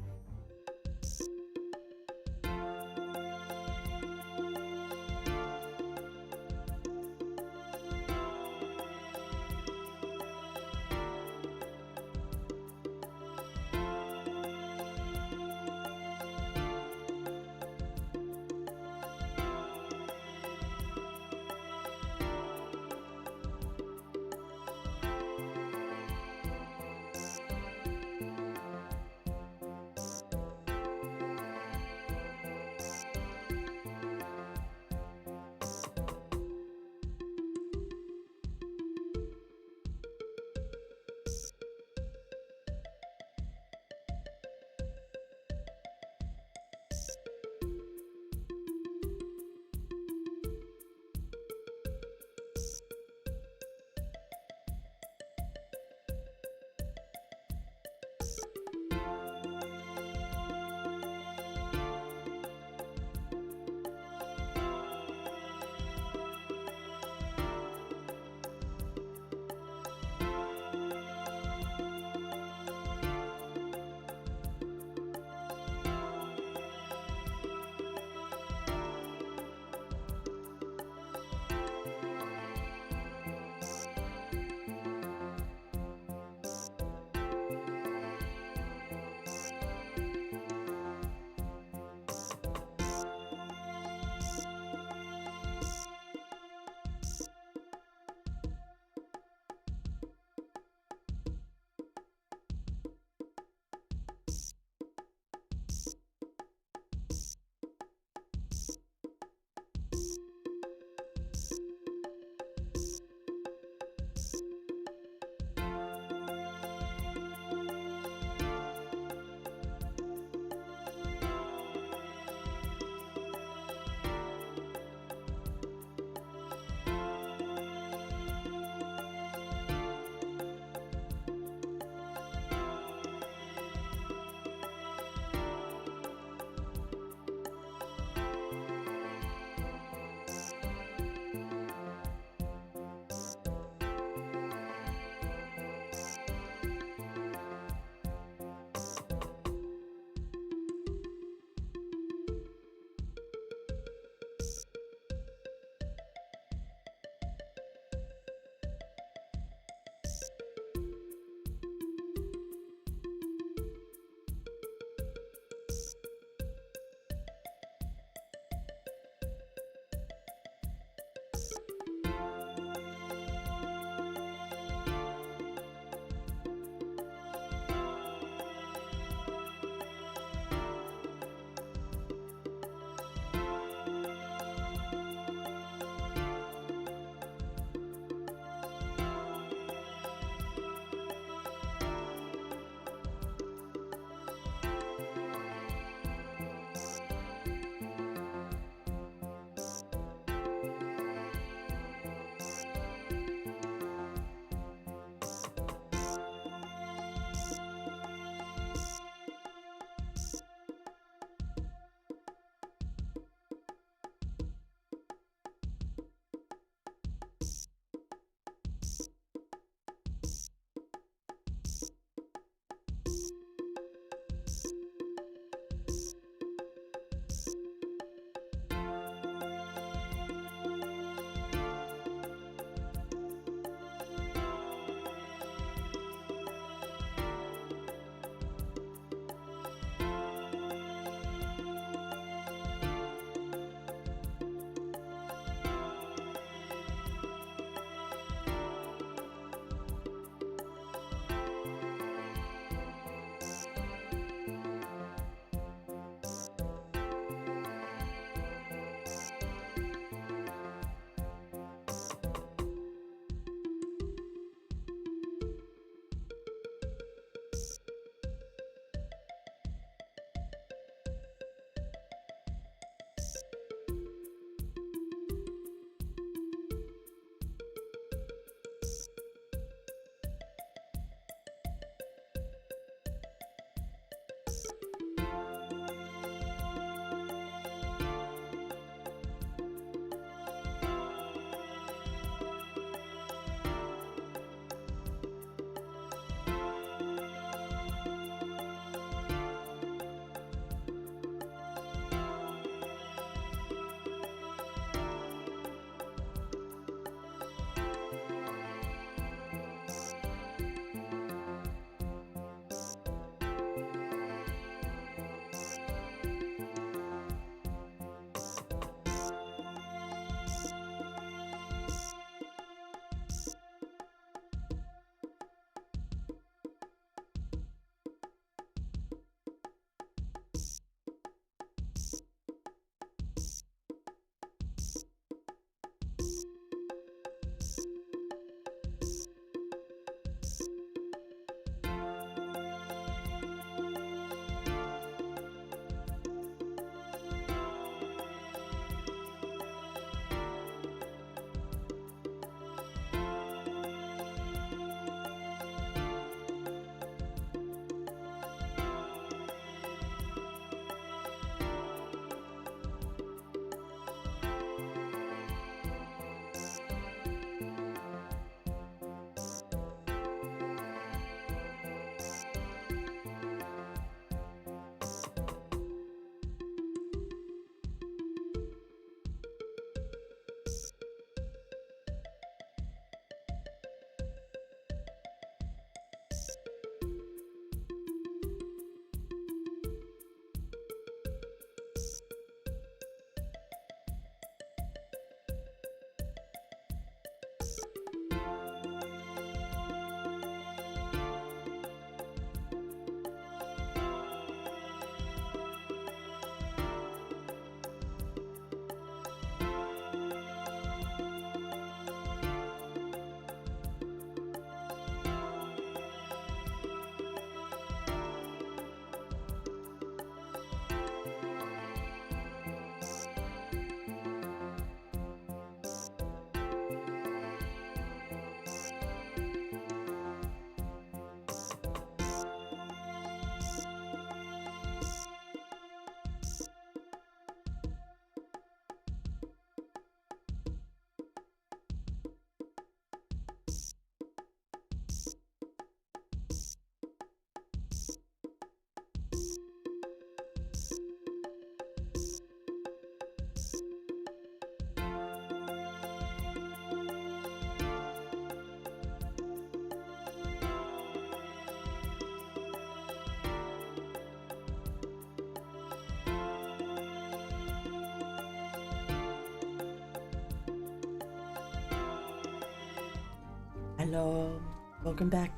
Hello, welcome back.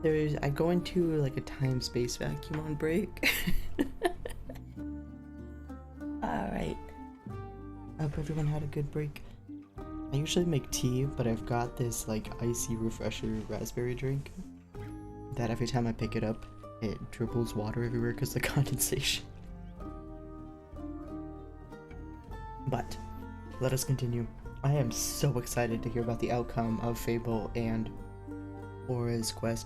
I go into like a time-space vacuum on break. Alright. I hope everyone had a good break. I usually make tea, but I've got this like icy refresher raspberry drink that every time I pick it up, it dribbles water everywhere because of the condensation. But let us continue. I am so excited to hear about the outcome of Fable and Aura's quest.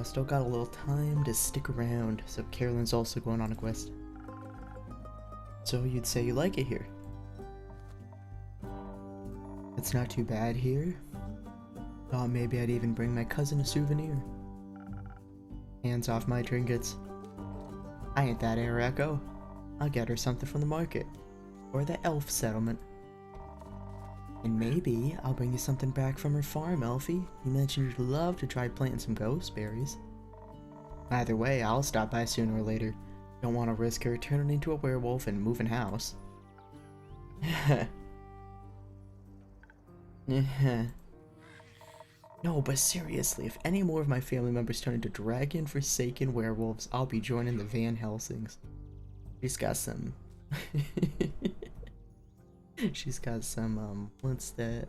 Still got a little time to stick around, so Carolyn's also going on a quest. So you'd say you like it here? It's not too bad here. Thought maybe I'd even bring my cousin a souvenir. Hands off my trinkets. I ain't that Echo. I'll get her something from the market. Or the elf settlement. And maybe I'll bring you something back from her farm, Elfie. You mentioned you'd love to try planting some ghost berries. Either way, I'll stop by sooner or later. Don't want to risk her turning into a werewolf and moving house. No, but seriously, if any more of my family members turn into dragon-forsaken werewolves, I'll be joining the Van Helsings. She's got some... She's got some, what's that,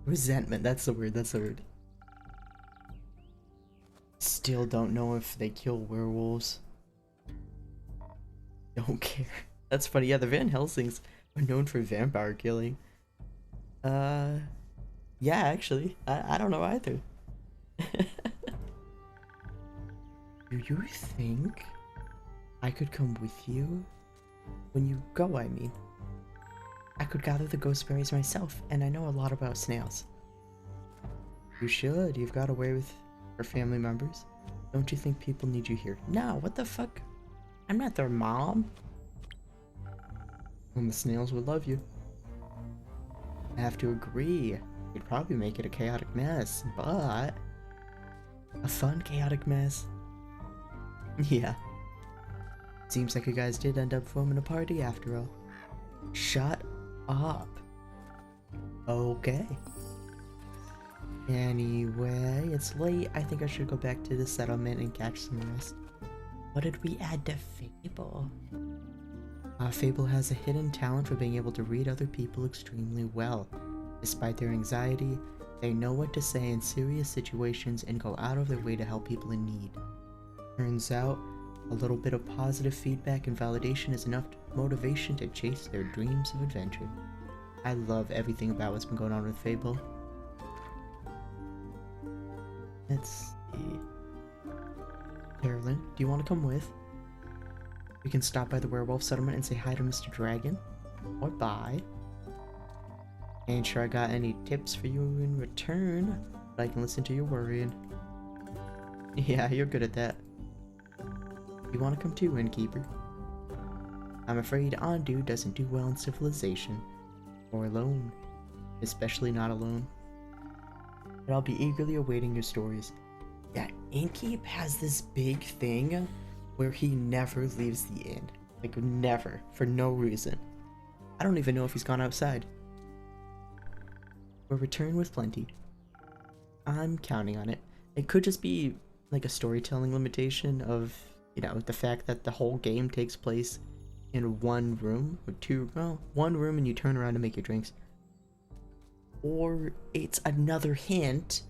resentment, that's the word. Still don't know if they kill werewolves. Don't care. That's funny, yeah, the Van Helsings are known for vampire killing. Yeah, actually, I don't know either. Do you think I could come with you? When you go, I mean. I could gather the ghost berries myself, and I know a lot about snails. You should. You've got away with her family members. Don't you think people need you here? No, what the fuck? I'm not their mom. And the snails would love you. I have to agree. You'd probably make it a chaotic mess, but... a fun chaotic mess. Yeah. Seems like you guys did end up forming a party after all. Shut up. Okay. Anyway, it's late. I think I should go back to the settlement and catch some rest. What did we add to Fable? Fable has a hidden talent for being able to read other people extremely well. Despite their anxiety, they know what to say in serious situations and go out of their way to help people in need. Turns out, a little bit of positive feedback and validation is enough motivation to chase their dreams of adventure. I love everything about what's been going on with Fable. Let's see. Carolyn, do you want to come with? We can stop by the werewolf settlement and say hi to Mr. Dragon. Or bye. Ain't sure I got any tips for you in return, but I can listen to your worrying. Yeah, you're good at that. You want to come too, Innkeeper? I'm afraid Andu doesn't do well in civilization. Or alone. Especially not alone. But I'll be eagerly awaiting your stories. Yeah, Innkeep has this big thing where he never leaves the inn. Like, never. For no reason. I don't even know if he's gone outside. We'll return with plenty. I'm counting on it. It could just be like a storytelling limitation of, you know, the fact that the whole game takes place in one room, or one room and you turn around to make your drinks. Or it's another hint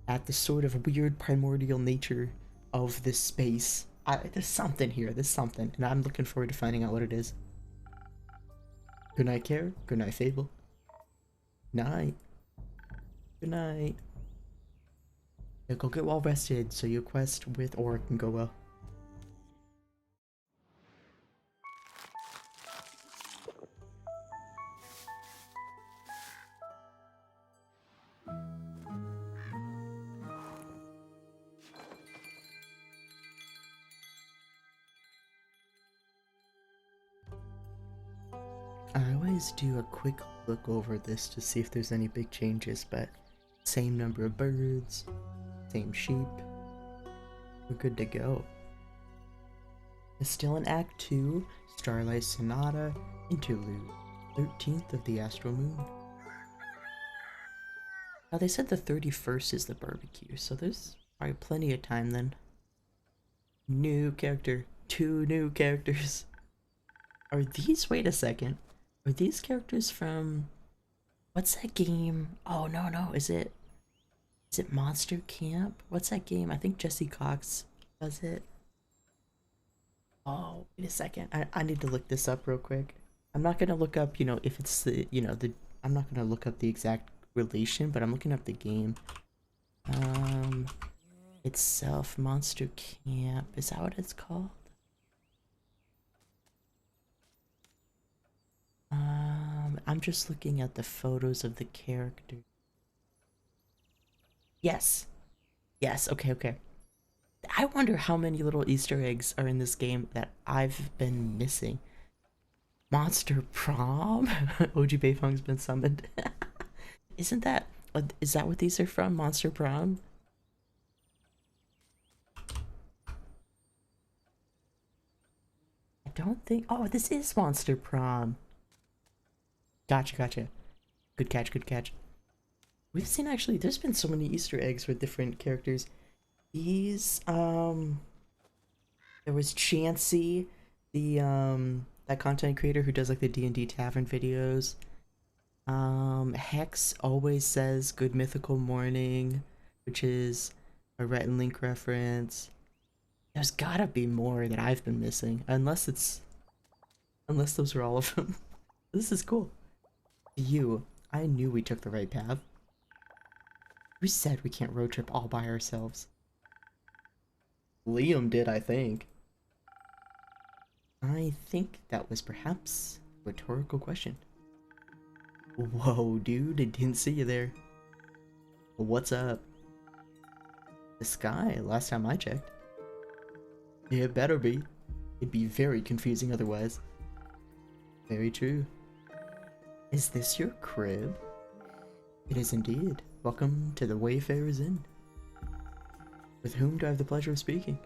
at the sort of weird primordial nature of this space. There's something here, there's something, and I'm looking forward to finding out what it is. Good night, Care. Good night, Fable. Night. Good night. Yeah, go get well rested so your quest with Aura can go well. I always do a quick look over this to see if there's any big changes, but same number of birds, same sheep, we're good to go. It's still in Act 2, Starlight Sonata, Interlude, 13th of the Astral Moon. Oh, they said the 31st is the barbecue, so there's probably plenty of time then. New character. 2 new characters. Are these, wait a second. Are these characters from, what's that game? Oh, no, is it Monster Camp? What's that game? I think Jesse Cox does it. Oh, wait a second. I need to look this up real quick. I'm not gonna look up, if it's the, I'm not gonna look up the exact relation, but I'm looking up the game. Itself, Monster Camp. Is that what it's called? I'm just looking at the photos of the character. Yes. Yes, okay. I wonder how many little Easter eggs are in this game that I've been missing. Monster Prom? OG Beifong's been summoned. Isn't that... is that what these are from? Monster Prom? I don't think... Oh, this is Monster Prom. Gotcha. Good catch. We've seen, actually, there's been so many Easter eggs with different characters. These, there was Chansey, the, that content creator who does, like, the D&D Tavern videos. Hex always says Good Mythical Morning, which is a Rhett and Link reference. There's gotta be more that I've been missing, unless those are all of them. This is cool. I knew we took the right path. Who said we can't road trip all by ourselves? Liam did, I think. I think that was perhaps a rhetorical question. Whoa, dude, I didn't see you there. What's up? The sky, last time I checked. Yeah, it better be. It'd be very confusing otherwise. Very true. Is this your crib? It is indeed. Welcome to the Wayfarer's Inn. With whom do I have the pleasure of speaking?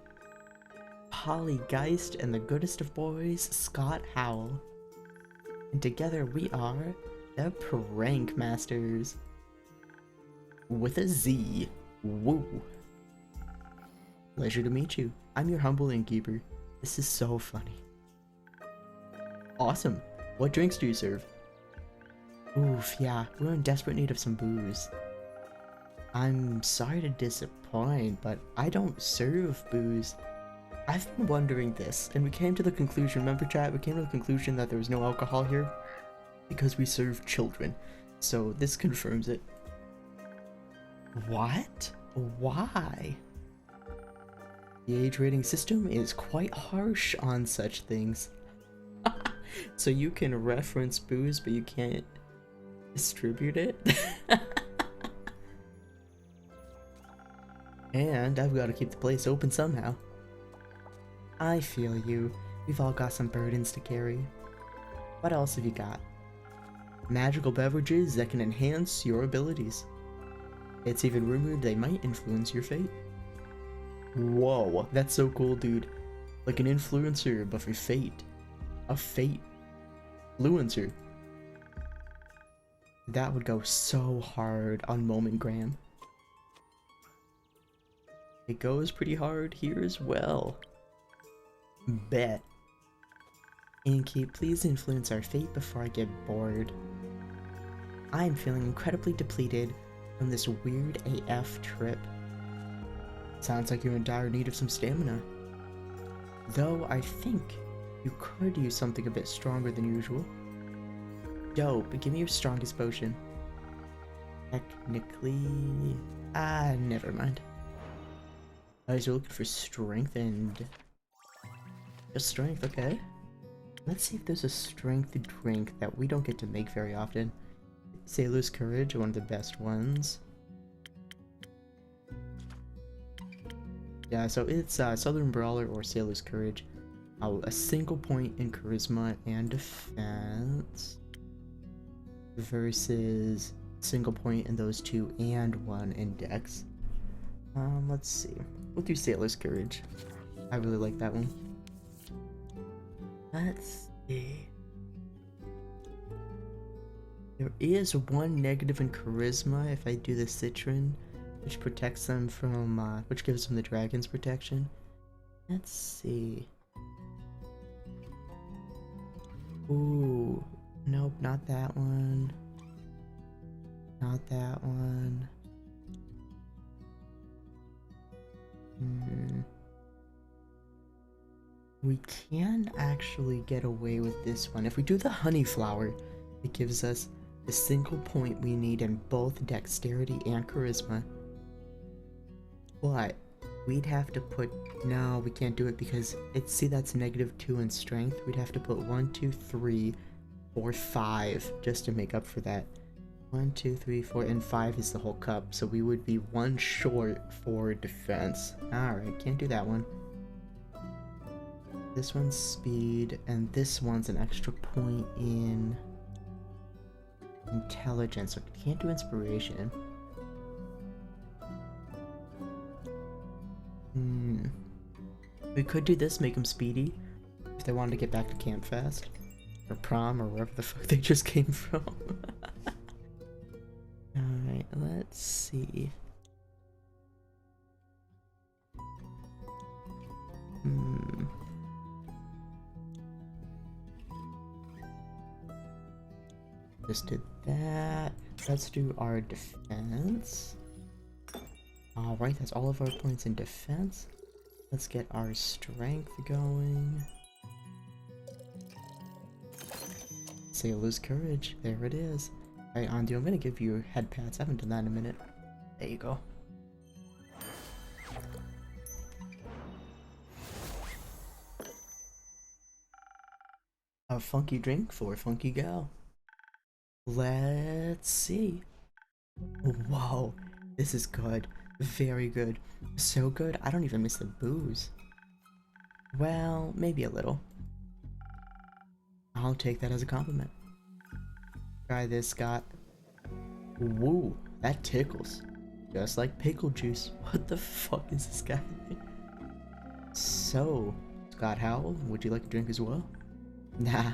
Holly Geist and the goodest of boys, Scott Howell. And together we are the Prank Masters. With a Z. Woo. Pleasure to meet you. I'm your humble innkeeper. This is so funny. Awesome. What drinks do you serve? Oof, yeah, we're in desperate need of some booze. I'm sorry to disappoint, but I don't serve booze. I've been wondering this, and we came to the conclusion, remember chat, we came to the conclusion that there was no alcohol here because we serve children. So this confirms it. What? Why? The age rating system is quite harsh on such things. So you can reference booze, but you can't distribute it? And I've got to keep the place open somehow. I feel you. We've all got some burdens to carry. What else have you got? Magical beverages that can enhance your abilities. It's even rumored they might influence your fate. Whoa, that's so cool, dude. Like an influencer, but for fate. A fate influencer. That would go so hard on Moment Graham. It goes pretty hard here as well. Bet. Innkeep, please influence our fate before I get bored. I'm feeling incredibly depleted from this weird AF trip. Sounds like you're in dire need of some stamina. Though I think you could use something a bit stronger than usual. Dope, give me your strongest potion. Technically... never mind. Guys, you're looking for strength and... just strength, okay. Let's see if there's a strength drink that we don't get to make very often. Sailor's Courage, one of the best ones. Yeah, so it's Southern Brawler or Sailor's Courage. A single point in Charisma and Defense. Versus single point in those two and 1 in Dex. Let's see. We'll do Sailor's Courage. I really like that one. Let's see. There is one negative in charisma if I do the citron, which protects them from, which gives them the dragon's protection. Let's see. Ooh, nope, not that one. Not that one. We can actually get away with this one. If we do the honey flower, it gives us the single point we need in both dexterity and charisma. But we'd have to put, no, we can't do it because it's, see, that's -2 in strength. We'd have to put 1, 2, 3, 4, 5 just to make up for that. 1, 2, 3, 4, and 5 is the whole cup, so we would be 1 short for defense. Alright, can't do that one. This one's speed, and this one's an extra point in intelligence, so we can't do inspiration. We could do this, make them speedy, if they wanted to get back to camp fast. Or prom, or wherever the fuck they just came from. Alright, let's see. Just did that. Let's do our defense. Alright, that's all of our points in defense. Let's get our strength going. Say lose courage. There it is. Alright, Andu, I'm gonna give you head pats. I haven't done that in a minute. There you go. A funky drink for a funky gal. Let's see. Whoa, this is good. Very good. So good, I don't even miss the booze. Well, maybe a little. I'll take that as a compliment. Try this, Scott. Woo, that tickles. Just like pickle juice. What the fuck is this guy? So, Scott Howell, would you like a drink as well? Nah.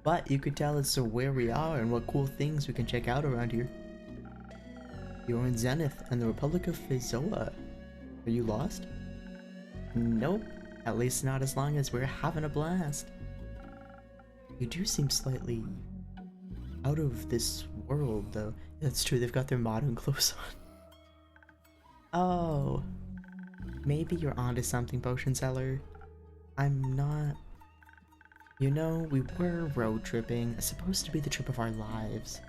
But you could tell us where we are and what cool things we can check out around here. You're in Zenith and the Republic of Fizoa. Are you lost? Nope. At least not as long as we're having a blast. You do seem slightly out of this world, though. That's true, they've got their modern clothes on. Oh. Maybe you're onto something, potion seller. I'm not. You know, we were road tripping. It's supposed to be the trip of our lives.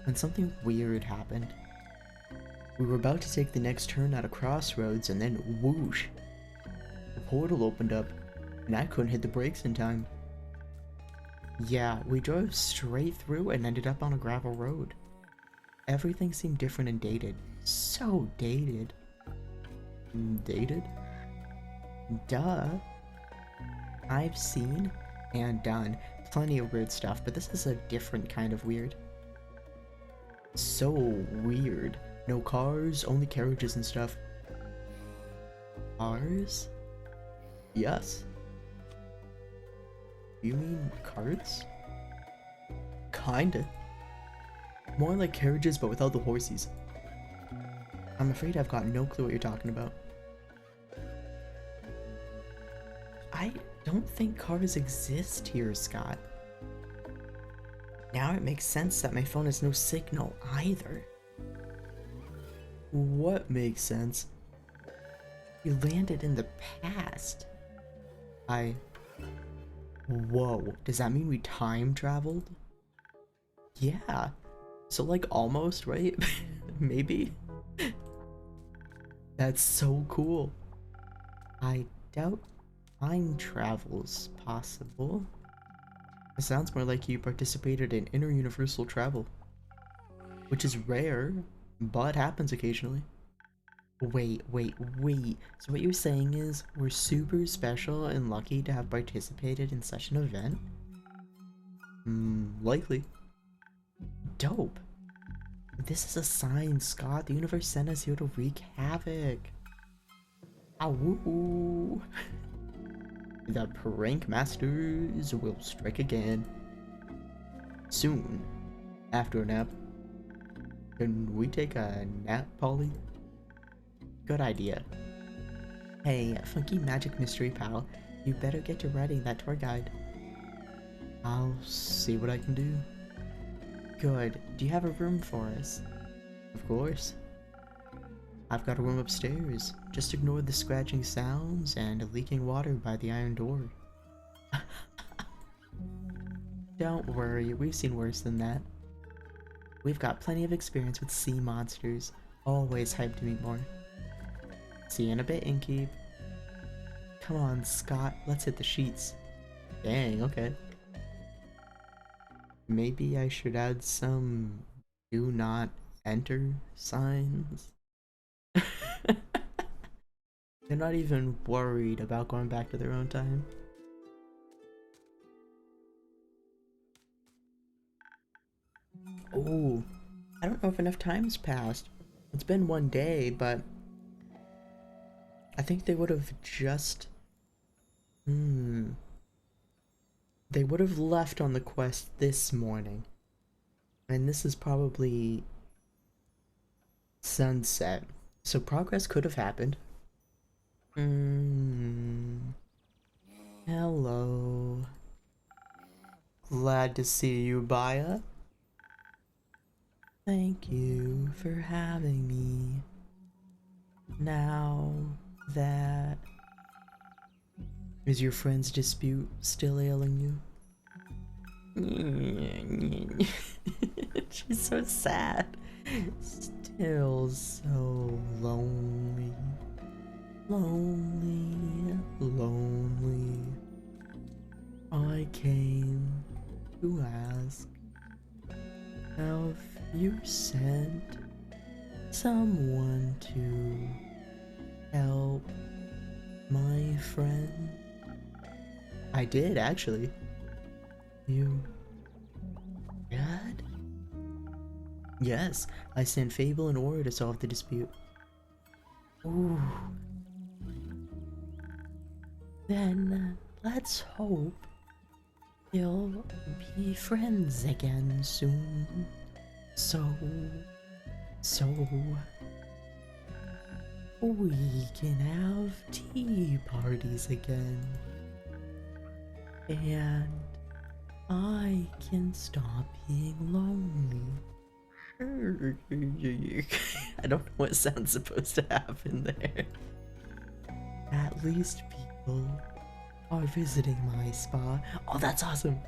When something weird happened. We were about to take the next turn at a crossroads and then whoosh. The portal opened up and I couldn't hit the brakes in time. Yeah, we drove straight through and ended up on a gravel road. Everything seemed different and dated. So dated. Dated? Duh. I've seen and done plenty of weird stuff, but this is a different kind of weird. So weird. No cars, only carriages and stuff. Cars? Yes. You mean carts? Kinda. More like carriages but without the horses. I'm afraid I've got no clue what you're talking about. I don't think cars exist here, Scott. Now it makes sense that my phone has no signal either. What makes sense? You landed in the past. Whoa, does that mean we time traveled? Yeah. So like almost, right? Maybe? That's so cool. I doubt time travel's possible. It sounds more like you participated in interuniversal travel. Which is rare, but happens occasionally. Wait. So what you're saying is we're super special and lucky to have participated in such an event? Likely. Dope. This is a sign, Scott. The universe sent us here to wreak havoc. Awoo. The prank masters will strike again. Soon. After a nap. Can we take a nap, Polly? Good idea. Hey, funky magic mystery pal, you better get to writing that tour guide. I'll see what I can do. Good. Do you have a room for us? Of course. I've got a room upstairs. Just ignore the scratching sounds and leaking water by the iron door. Don't worry, we've seen worse than that. We've got plenty of experience with sea monsters. Always hyped to meet more. See you in a bit, Inkeep. Come on, Scott, let's hit the sheets. Dang, okay. Maybe I should add some do not enter signs. They're not even worried about going back to their own time. Oh, I don't know if enough time's passed. It's been one day, but I think they would have just... They would have left on the quest this morning. And this is probably sunset. So progress could have happened. Hello. Glad to see you, Baya. Thank you for having me. Now that... Is your friend's dispute still ailing you? She's so sad. Still so lonely. Lonely, lonely. I came to ask, have you sent someone to help my friend? I did, actually. You did? Yes, I sent Fable and Aura to solve the dispute. Ooh. Then let's hope they'll be friends again soon. So we can have tea parties again. And I can stop being lonely. I don't know what sound's supposed to happen there. At least people are visiting my spa. Oh, that's awesome.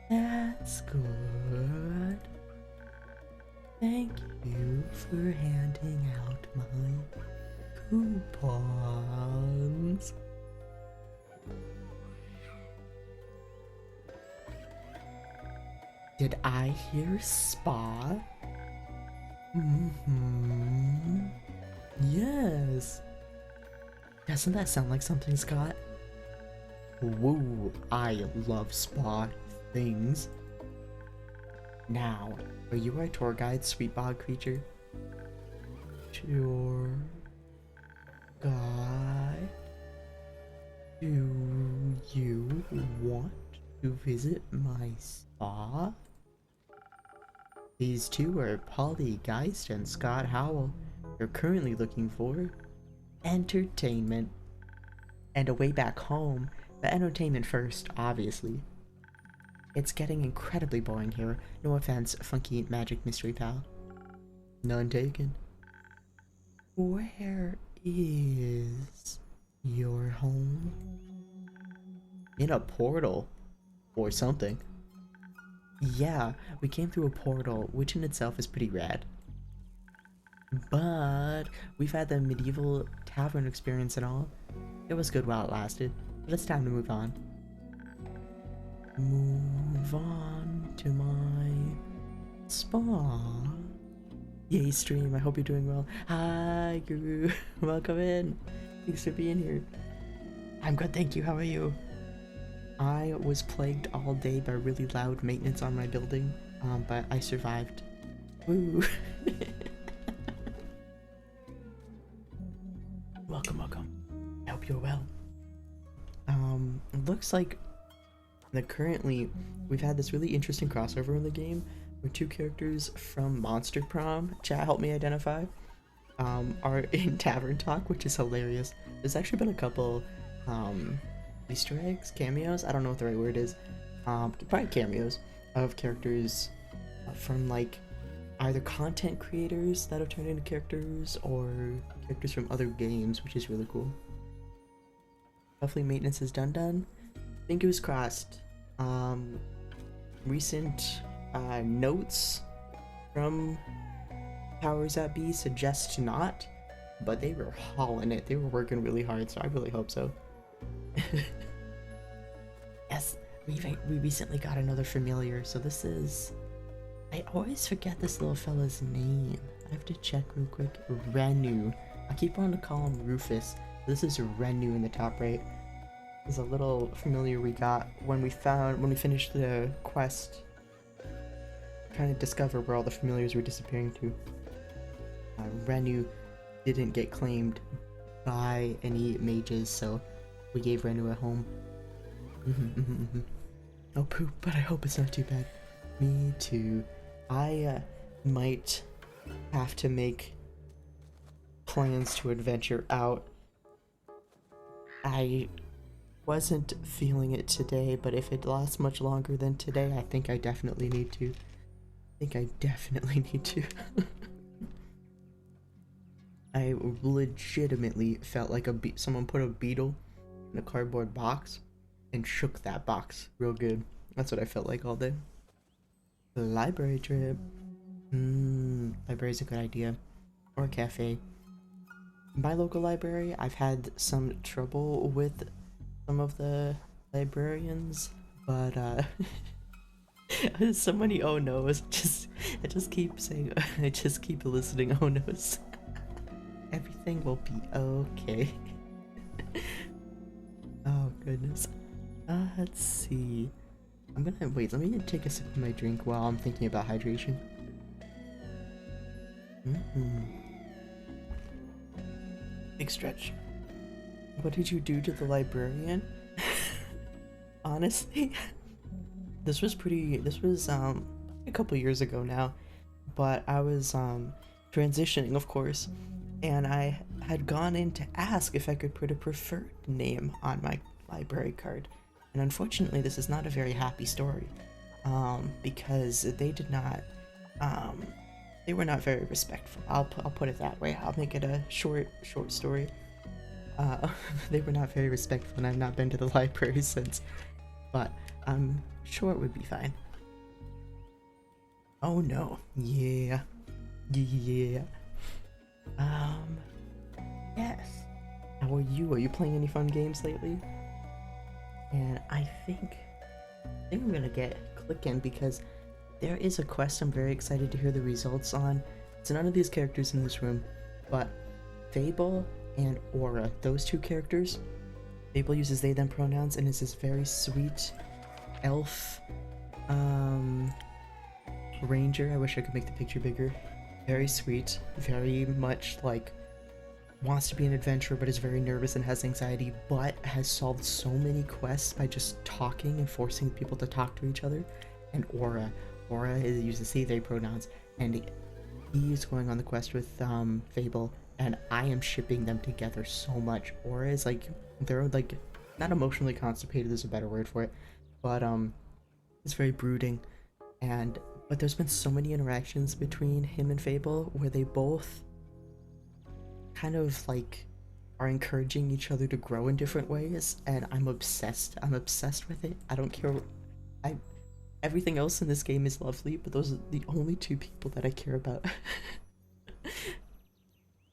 That's good. Thank you for handing out my coupons. Did I hear spa? Yes. Doesn't that sound like something, Scott? Woo, I love spa things. Now, are you our tour guide, sweet bog creature? Tour guide? Do you want to visit my spa? These two are Polly Geist and Scott Howell. They're currently looking for entertainment and a way back home, but entertainment first, obviously. It's getting incredibly boring here. No offense, funky magic mystery pal. None taken. Where is your home? In a portal. Or something. Yeah, we came through a portal, which in itself is pretty rad. But we've had the medieval tavern experience and all. It was good while it lasted, but it's time to move on. Move on to my spa. Yay, stream, I hope you're doing well. Hi, Guru. Welcome in. Thanks for being here. I'm good, thank you. How are you? I was plagued all day by really loud maintenance on my building, but I survived. Woo! Welcome, welcome. I hope you're well. Looks like And currently, we've had this really interesting crossover in the game where two characters from Monster Prom, chat help me identify, are in Tavern Talk, which is hilarious. There's actually been a couple Easter eggs, cameos, I don't know what the right word is, probably cameos of characters from like either content creators that have turned into characters or characters from other games, which is really cool. Hopefully maintenance is done. Fingers crossed. Recent notes from powers that be suggest not, but they were hauling it. They were working really hard, so I really hope so. Yes, we recently got another familiar, so this is... I always forget this little fella's name. I have to check real quick. Renu. I keep wanting to call him Rufus. This is Renu in the top right. There's a little familiar we got when we finished the quest trying to discover where all the familiars were disappearing to. Renu didn't get claimed by any mages, so we gave Renu a home. Oh poop, but I hope it's not too bad. Me too. I might have to make plans to adventure out. I wasn't feeling it today, but if it lasts much longer than today, I think I definitely need to. I legitimately felt like someone put a beetle in a cardboard box and shook that box real good. That's what I felt like all day. Library trip. Library's a good idea. Or a cafe. My local library, I've had some trouble with some of the librarians, but so many oh no's. I just keep saying, I just keep eliciting oh no's. Everything will be okay. Oh goodness. Let's see. Let me take a sip of my drink while I'm thinking about hydration. Big stretch. What did you do to the librarian? Honestly, this was a couple years ago now, but I was transitioning, of course, and I had gone in to ask if I could put a preferred name on my library card. And unfortunately, this is not a very happy story, because they did not, they were not very respectful. I'll put it that way. I'll make it a short story. They were not very respectful, and I've not been to the library since, but I'm sure it would be fine. Oh no, yeah. Yes. How are you? Are you playing any fun games lately? And I think I'm gonna get clicking because there is a quest I'm very excited to hear the results on. It's none of these characters in this room, but Fable and Aura, those two characters. Fable uses they them pronouns and is this very sweet elf ranger. I wish I could make the picture bigger. Very sweet, very much like wants to be an adventurer but is very nervous and has anxiety, but has solved so many quests by just talking and forcing people to talk to each other. And Aura uses they pronouns, and he's going on the quest with Fable, and I am shipping them together so much. Aura is like, they're like, not emotionally constipated is a better word for it, but it's very brooding, but there's been so many interactions between him and Fable where they both kind of like are encouraging each other to grow in different ways, and I'm obsessed with it. I don't care. Everything else in this game is lovely, but those are the only two people that I care about.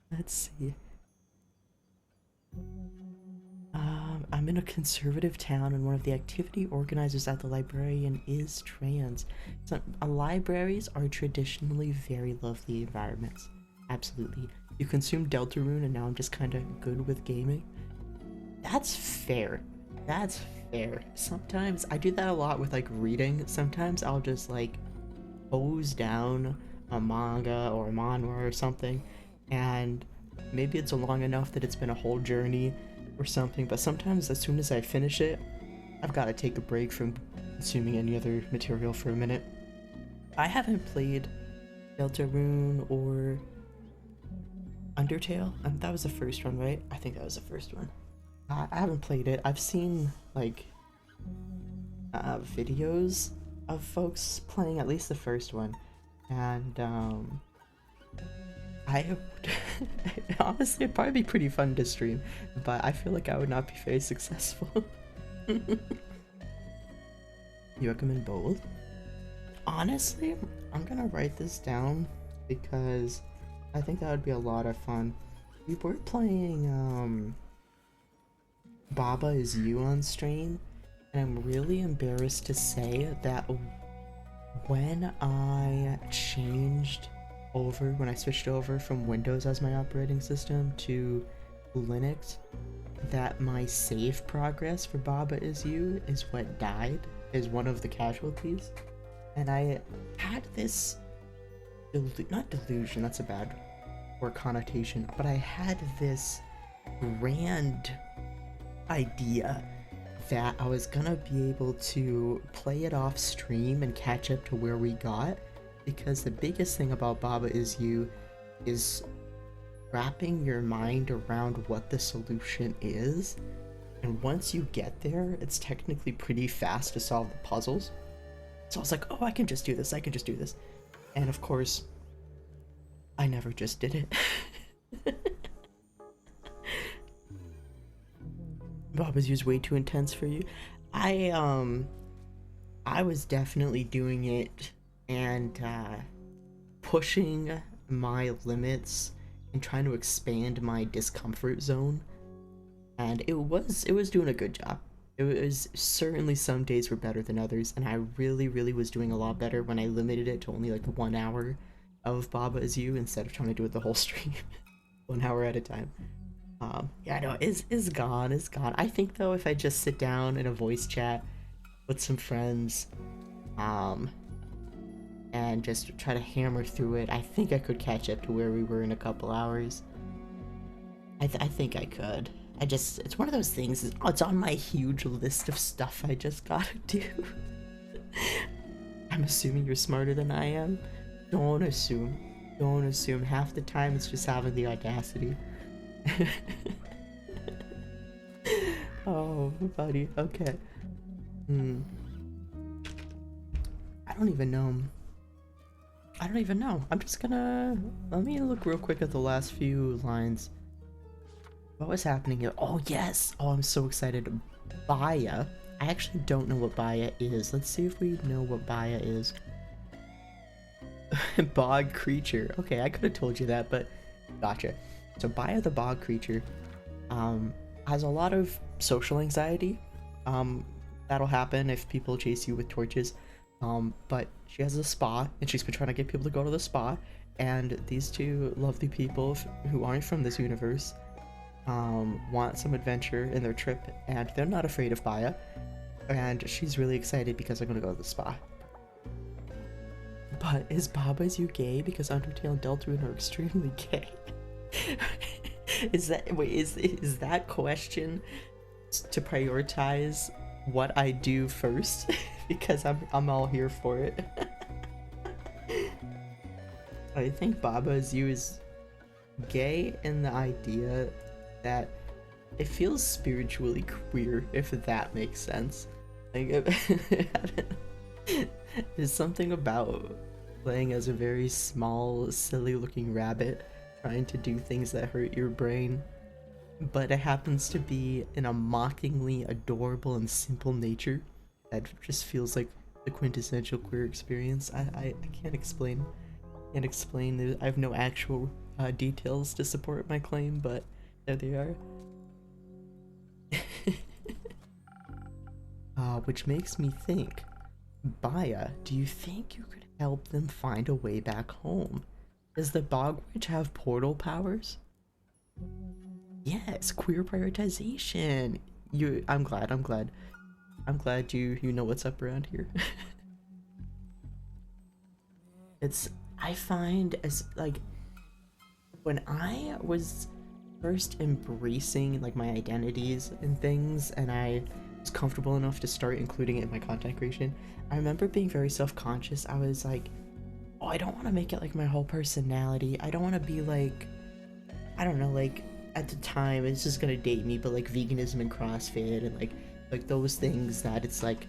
Let's see. I'm in a conservative town, and one of the activity organizers at the librarian is trans. So, libraries are traditionally very lovely environments. Absolutely. You consume Deltarune, and now I'm just kind of good with gaming. That's fair. That's fair. Sometimes I do that a lot with like reading. Sometimes I'll just like hose down a manga or a manhwa or something, and maybe it's long enough that it's been a whole journey or something, but sometimes as soon as I finish it, I've got to take a break from consuming any other material for a minute. I haven't played Deltarune or Undertale. That was the first one, right? I think that was the first one. I haven't played it. I've seen like videos of folks playing at least the first one, and I honestly, it'd probably be pretty fun to stream, but I feel like I would not be very successful. You recommend both? Honestly, I'm gonna write this down because I think that would be a lot of fun. We were playing Baba Is You on stream, and I'm really embarrassed to say that when I switched over from Windows as my operating system to Linux, that my save progress for Baba Is You is what died, is one of the casualties. And I had this, not delusion, that's a bad word connotation, but I had this grand idea that I was gonna be able to play it off stream and catch up to where we got, because the biggest thing about Baba Is You is wrapping your mind around what the solution is, and once you get there, it's technically pretty fast to solve the puzzles. So I was like, oh, I can just do this, and of course I never just did it. Baba Is You is way too intense for you. I was definitely doing it and pushing my limits and trying to expand my discomfort zone, and it was doing a good job. It was certainly, some days were better than others, and I really was doing a lot better when I limited it to only like 1 hour of Baba Is You instead of trying to do it the whole stream. 1 hour at a time. Yeah, no, it's gone. I think though, if I just sit down in a voice chat with some friends, and just try to hammer through it, I think I could catch up to where we were in a couple hours. I think I could. It's one of those things, it's on my huge list of stuff I just gotta do. I'm assuming you're smarter than I am. Don't assume. Half the time it's just having the audacity. Oh, buddy, okay. I don't even know. I'm just gonna... Let me look real quick at the last few lines. What was happening here? Oh, yes! Oh, I'm so excited. Baya. I actually don't know what Baya is. Let's see if we know what Baya is. Bog creature. Okay, I could have told you that, but gotcha. So Baya the bog creature has a lot of social anxiety. That'll happen if people chase you with torches. But she has a spa, and she's been trying to get people to go to the spa, and these two lovely people who aren't from this universe want some adventure in their trip, and they're not afraid of Baya, and she's really excited because they're gonna go to the spa. But is Baba Is You gay? Because Undertale and Deltarune are extremely gay. Is that question to prioritize what I do first? Because I'm all here for it. I think Baba Is You is gay in the idea that it feels spiritually queer, if that makes sense. Like, there's something about playing as a very small, silly-looking rabbit, trying to do things that hurt your brain, but it happens to be in a mockingly adorable and simple nature that just feels like the quintessential queer experience. I can't explain. I have no actual details to support my claim, but there they are. Which makes me think, Baya, do you think you could help them find a way back home? Does the Bog Witch have portal powers? Yes, queer prioritization. I'm glad you know what's up around here. I find, as like, when I was first embracing like my identities and things, and I was comfortable enough to start including it in my content creation, I remember being very self-conscious. I was like, oh, I don't want to make it like my whole personality. I don't want to be like, I don't know, like at the time, it's just gonna date me, but like veganism and CrossFit and like those things that it's like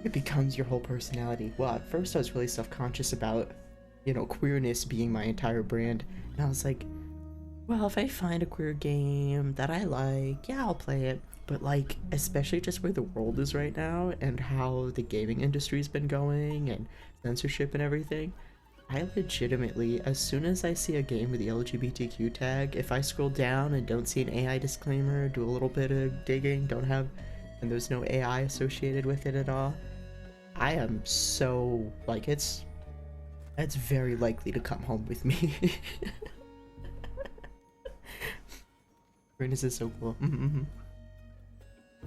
it becomes your whole personality. Well, at first I was really self-conscious about, you know, queerness being my entire brand, and I was like, well, if I find a queer game that I like, yeah, I'll play it. But like, especially just where the world is right now and how the gaming industry's been going and censorship and everything, I legitimately, as soon as I see a game with the LGBTQ tag, if I scroll down and don't see an AI disclaimer, do a little bit of digging, and there's no AI associated with it at all, I am so, like, it's very likely to come home with me. This is so cool.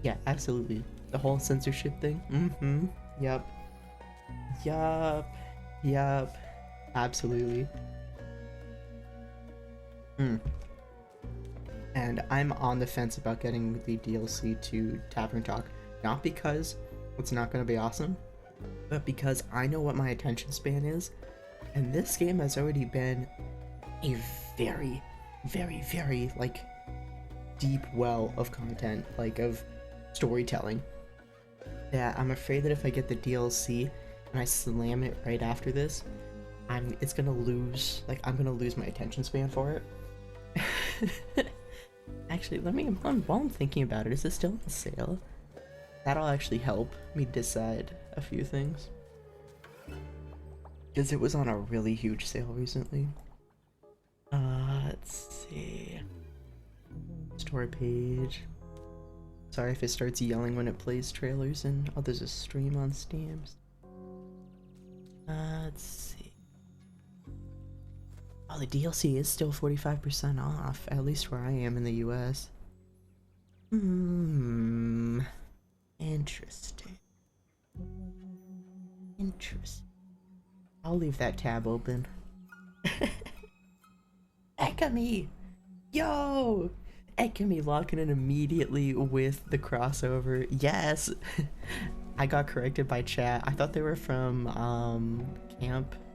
Yeah, absolutely. The whole censorship thing. Yep. Absolutely. And I'm on the fence about getting the DLC to Tavern Talk. Not because it's not going to be awesome, but because I know what my attention span is. And this game has already been a very, like, deep well of content, like, of storytelling, that I'm afraid that if I get the DLC and I slam it right after this, it's gonna lose, like, I'm gonna lose my attention span for it. Actually, while I'm thinking about it, is it still on sale? That'll actually help me decide a few things, because it was on a really huge sale recently. Let's see. Store page. Sorry if it starts yelling when it plays trailers, and oh, there's a stream on Steam. Let's see. Oh, the DLC is still 45% off, at least where I am in the US. Interesting. I'll leave that tab open. Ekami! Yo! Ekami locking in immediately with the crossover. Yes! I got corrected by chat. I thought they were from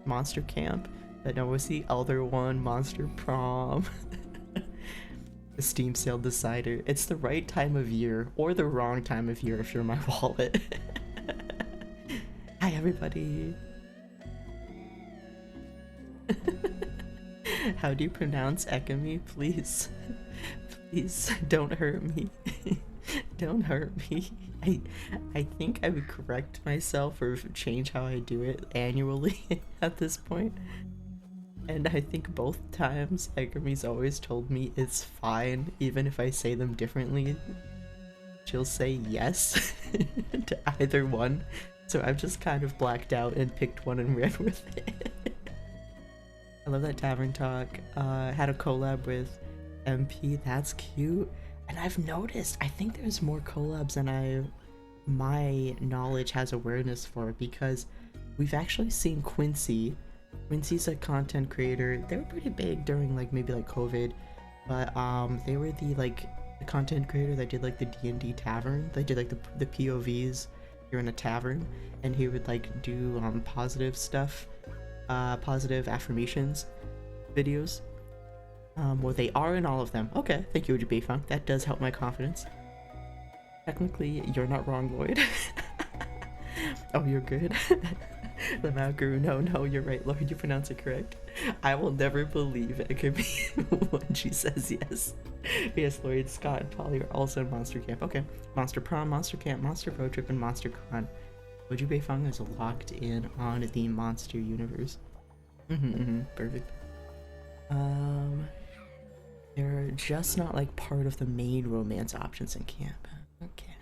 Monster Camp. But no, it was the other one, Monster Prom. The Steam sale decider. It's the right time of year, or the wrong time of year if you're my wallet. Hi everybody! How do you pronounce Ekami? Please. Please, don't hurt me. Don't hurt me. I think I would correct myself or change how I do it annually at this point. And I think both times Ekami's always told me it's fine, even if I say them differently. She'll say yes to either one. So I've just kind of blacked out and picked one and ran with it. I love that Tavern Talk. Had a collab with MP. That's cute. And I've noticed, I think there's more collabs than my knowledge has awareness for, because we've actually seen Quincy. Quincy's a content creator. They were pretty big during maybe COVID, but they were the content creator that did the D&D Tavern. They did the POVs. You're in a tavern, and he would do positive stuff, positive affirmations videos. Well, they are in all of them. Okay, thank you, OGB Funk. That does help my confidence. Technically, you're not wrong, Lloyd. Oh, you're good. The Mount Guru. No, you're right, Lloyd. You pronounce it correct. I will never believe it could be when she says yes. Yes, Lloyd, Scott, and Polly are also in Monster Camp. Okay, Monster Prom, Monster Camp, Monster Road Trip, and Monster Con. OGB Funk is locked in on the monster universe. Perfect. They're just not part of the main romance options in camp. Okay.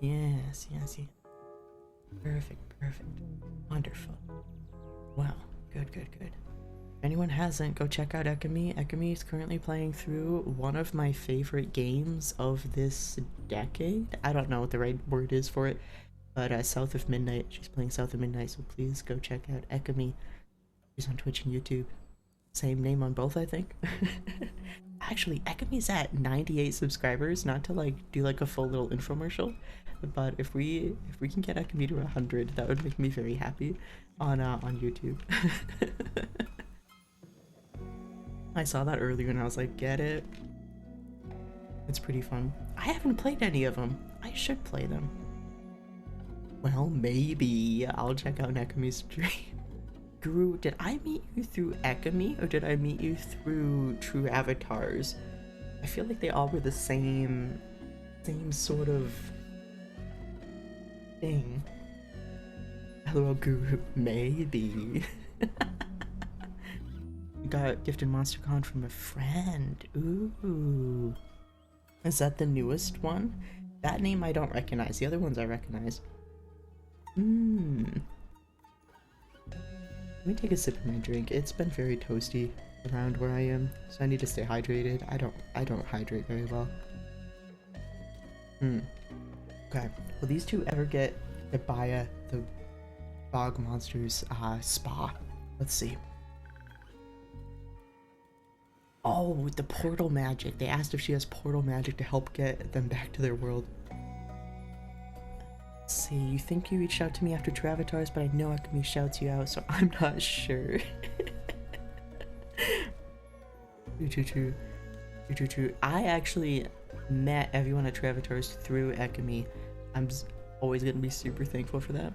Yes. Perfect. Wonderful. Wow. Good. If anyone hasn't, go check out Ekami. Ekami is currently playing through one of my favorite games of this decade. I don't know what the right word is for it, but South of Midnight. She's playing South of Midnight, so please go check out Ekami. She's on Twitch and YouTube. Same name on both, I think. actually, Ekami's at 98 subscribers. Not to like do like a full little infomercial, but if we can get Ekami to 100, that would make me very happy on YouTube. I saw that earlier and I was like, get it? It's pretty fun. I haven't played any of them. I should play them. Well, maybe I'll check out Ekami's stream. Guru, did I meet you through Ekami or did I meet you through True Avatars? I feel like they all were the same sort of thing. Hello, Guru. Maybe. Got gifted MonsterCon from a friend. Ooh. Is that the newest one? That name I don't recognize. The other ones I recognize. Let me take a sip of my drink. It's been very toasty around where I am, so I need to stay hydrated. I don't hydrate very well. Okay. Will these two ever get Abaya, the Bog Monsters spa? Let's see. Oh, with the portal magic. They asked if she has portal magic to help get them back to their world. Let's see, you think you reached out to me after True Avatars, but I know Ekami shouts you out, so I'm not sure. True. I actually met everyone at True Avatars through Ekami. I'm always gonna be super thankful for that.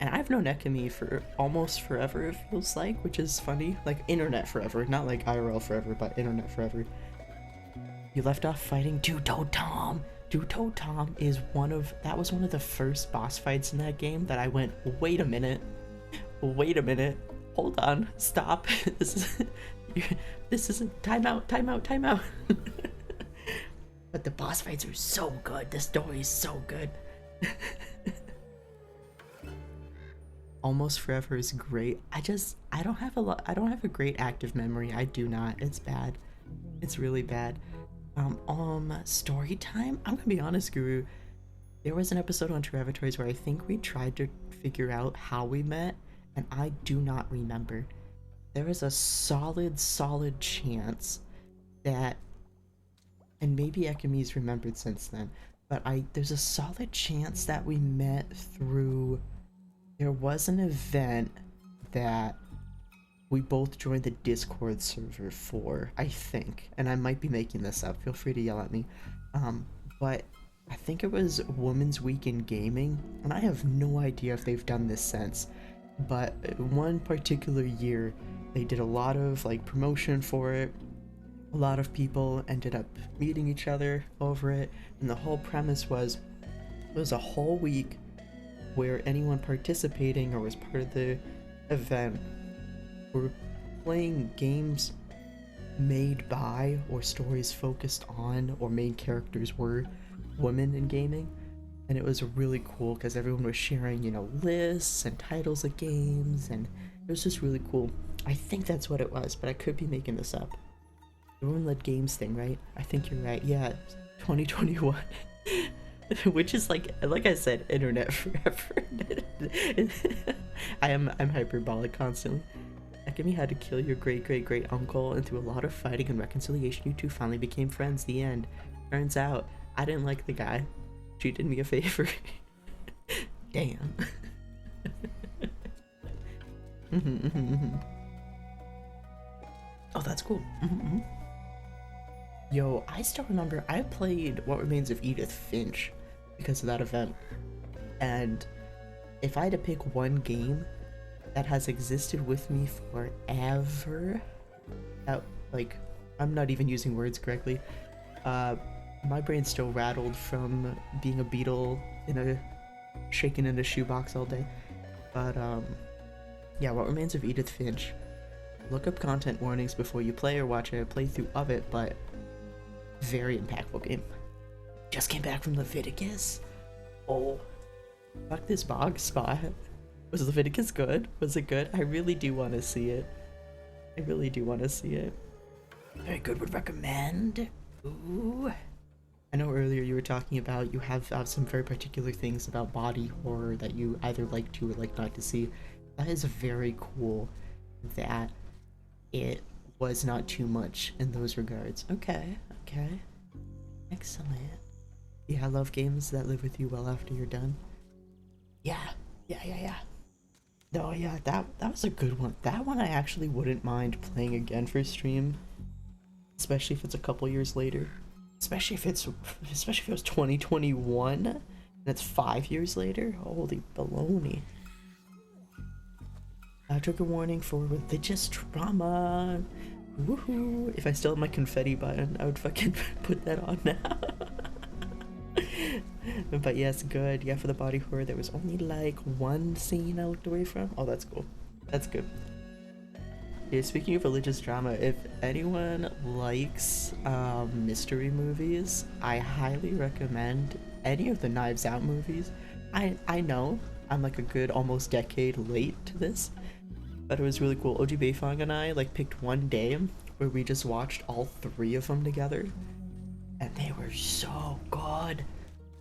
And I've known Ekami for almost forever, it feels like, which is funny. Like, internet forever. Not like IRL forever, but internet forever. You left off fighting Two-Toed Tom. Two-Toed Tom is that was one of the first boss fights in that game that I went, wait a minute. Hold on. Stop. This is a timeout. But the boss fights are so good. The story is so good. Almost Forever is great. I don't have a great active memory. I do not. It's bad. It's really bad. Story time? I'm gonna be honest, Guru. There was an episode on True Avatars where I think we tried to figure out how we met, and I do not remember. There is a solid chance that, and maybe Ekami's remembered since then, but there's a solid chance that we met through. There was an event that we both joined the Discord server for, I think, and I might be making this up, feel free to yell at me, but I think it was Women's Week in Gaming, and I have no idea if they've done this since, but one particular year, they did a lot of like promotion for it. A lot of people ended up meeting each other over it, and the whole premise was, it was a whole week where anyone participating or was part of the event were playing games made by or stories focused on or main characters were women in gaming. And it was really cool because everyone was sharing, lists and titles of games, and it was just really cool. I think that's what it was, but I could be making this up. The Women-Led Games thing, right? I think you're right. Yeah, 2021. Which is like I said, internet forever. I'm hyperbolic constantly. Ekami had to kill your great uncle, and through a lot of fighting and reconciliation, you two finally became friends. The end. Turns out, I didn't like the guy. She did me a favor. Damn. Oh, that's cool. Yo, I still remember I played What Remains of Edith Finch because of that event. And if I had to pick one game that has existed with me forever, I'm not even using words correctly. My brain's still rattled from being a beetle shaken in a shoebox all day. But yeah, What Remains of Edith Finch. Look up content warnings before you play or watch a playthrough of it, but very impactful game. Just came back from Leviticus. Oh, fuck this bog spot. Was Leviticus good? Was it good? I really do want to see it. Very good, would recommend. Ooh. I know earlier you were talking about you have some very particular things about body horror that you either like to or like not to see. That is very cool that it was not too much in those regards. Okay, okay. Excellent. Yeah, I love games that live with you well after you're done. Yeah, yeah. No, yeah, that was a good one. That one I actually wouldn't mind playing again for stream, especially if it's a couple years later. Especially if it was 2021 and it's 5 years later. Holy baloney. Trigger warning for religious trauma. Woohoo! If I still had my confetti button, I would fucking put that on now. But yes, good. Yeah, for the body horror, there was only like one scene I looked away from. Oh, that's cool. That's good. Yeah, speaking of religious drama, if anyone likes mystery movies, I highly recommend any of the Knives Out movies. I know I'm like a good almost decade late to this, but it was really cool. OG Beifong and I like picked one day where we just watched all three of them together, and they were so good.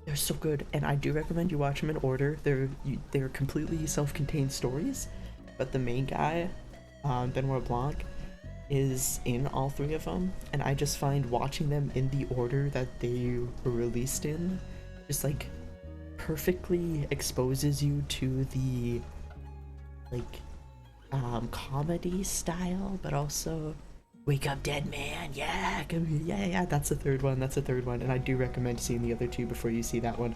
They're so good, and I do recommend you watch them in order. They're completely self-contained stories, but the main guy, Benoit Blanc, is in all three of them, and I just find watching them in the order that they were released in just like perfectly exposes you to the like comedy style, but also Wake Up Dead Man, yeah, yeah, that's the third one, and I do recommend seeing the other two before you see that one.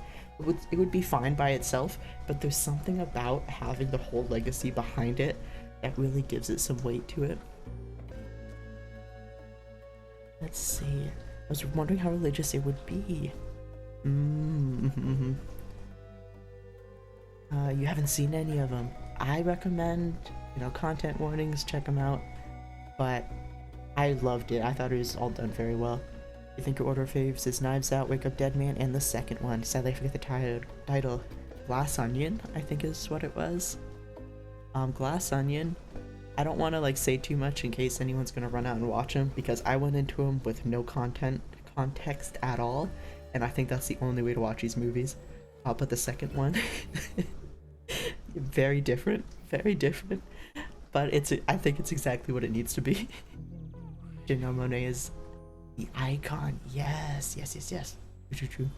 It would be fine by itself, but there's something about having the whole legacy behind it that really gives it some weight to it. Let's see, I was wondering how religious it would be. You haven't seen any of them. I recommend, content warnings, check them out, but I loved it. I thought it was all done very well. I think your order of faves is Knives Out, Wake Up Dead Man, and the second one. Sadly, I forget the title. Glass Onion, I think is what it was. Glass Onion. I don't want to like say too much in case anyone's gonna run out and watch them, because I went into them with no context at all, and I think that's the only way to watch these movies. But the second one, very different, but I think it's exactly what it needs to be. Janelle Monáe is the icon. Yes. True.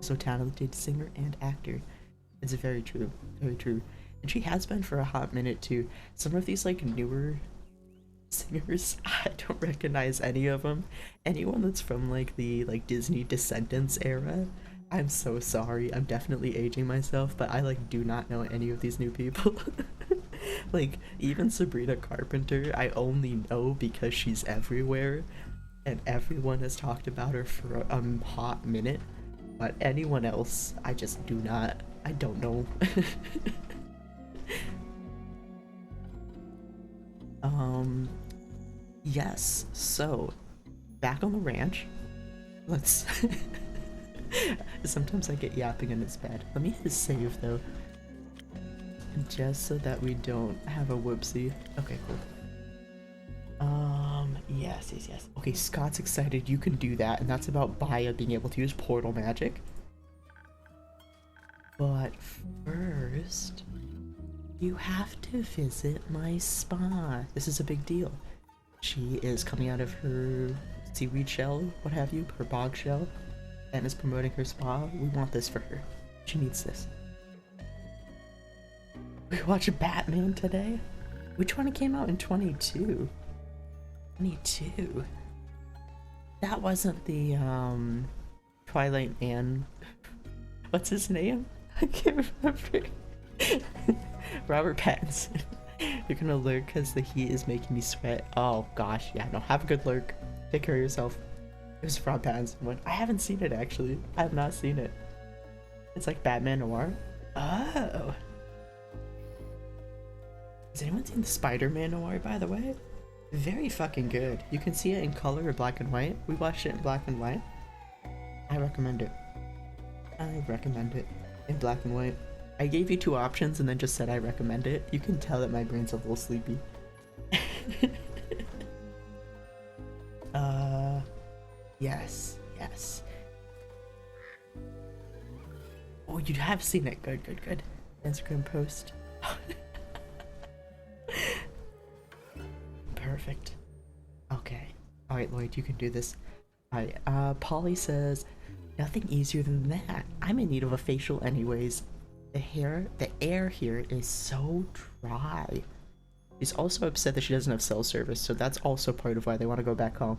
So talented singer and actor. It's very true. And she has been for a hot minute too. Some of these like newer singers, I don't recognize any of them. Anyone that's from like the Disney Descendants era, I'm so sorry. I'm definitely aging myself, but I like do not know any of these new people. Like even Sabrina Carpenter, I only know because she's everywhere and everyone has talked about her for a hot minute, but anyone else I just I don't know. Yes, so back on the ranch, let's sometimes I get yapping and it's bad. Let me hit save though, just so that we don't have a whoopsie. Okay, cool. Yes. Okay, Scott's excited. You can do that, and that's about Baya being able to use portal magic. But first, you have to visit my spa. This is a big deal. She is coming out of her seaweed shell, what have you, her bog shell, and is promoting her spa. We want this for her. She needs this. We watched Batman today? Which one came out in 22? 22? That wasn't the, Twilight Man. What's his name? I can't remember. Robert Pattinson. You're gonna lurk because the heat is making me sweat. Oh gosh, yeah, no, have a good lurk. Take care of yourself. It was Robert Pattinson one. I haven't seen it actually. I have not seen it. It's like Batman Noir. Oh. Has anyone seen the Spider-Man Noir, by the way? Very fucking good. You can see it in color or black and white. We watched it in black and white. I recommend it. In black and white. I gave you two options and then just said I recommend it. You can tell that my brain's a little sleepy. Yes. Oh, you have seen it. Good. Instagram post. perfect. Okay. Alright, Lloyd, you can do this. Alright, Polly says, nothing easier than that. I'm in need of a facial anyways. The air here is so dry. She's also upset that she doesn't have cell service, so that's also part of why they want to go back home.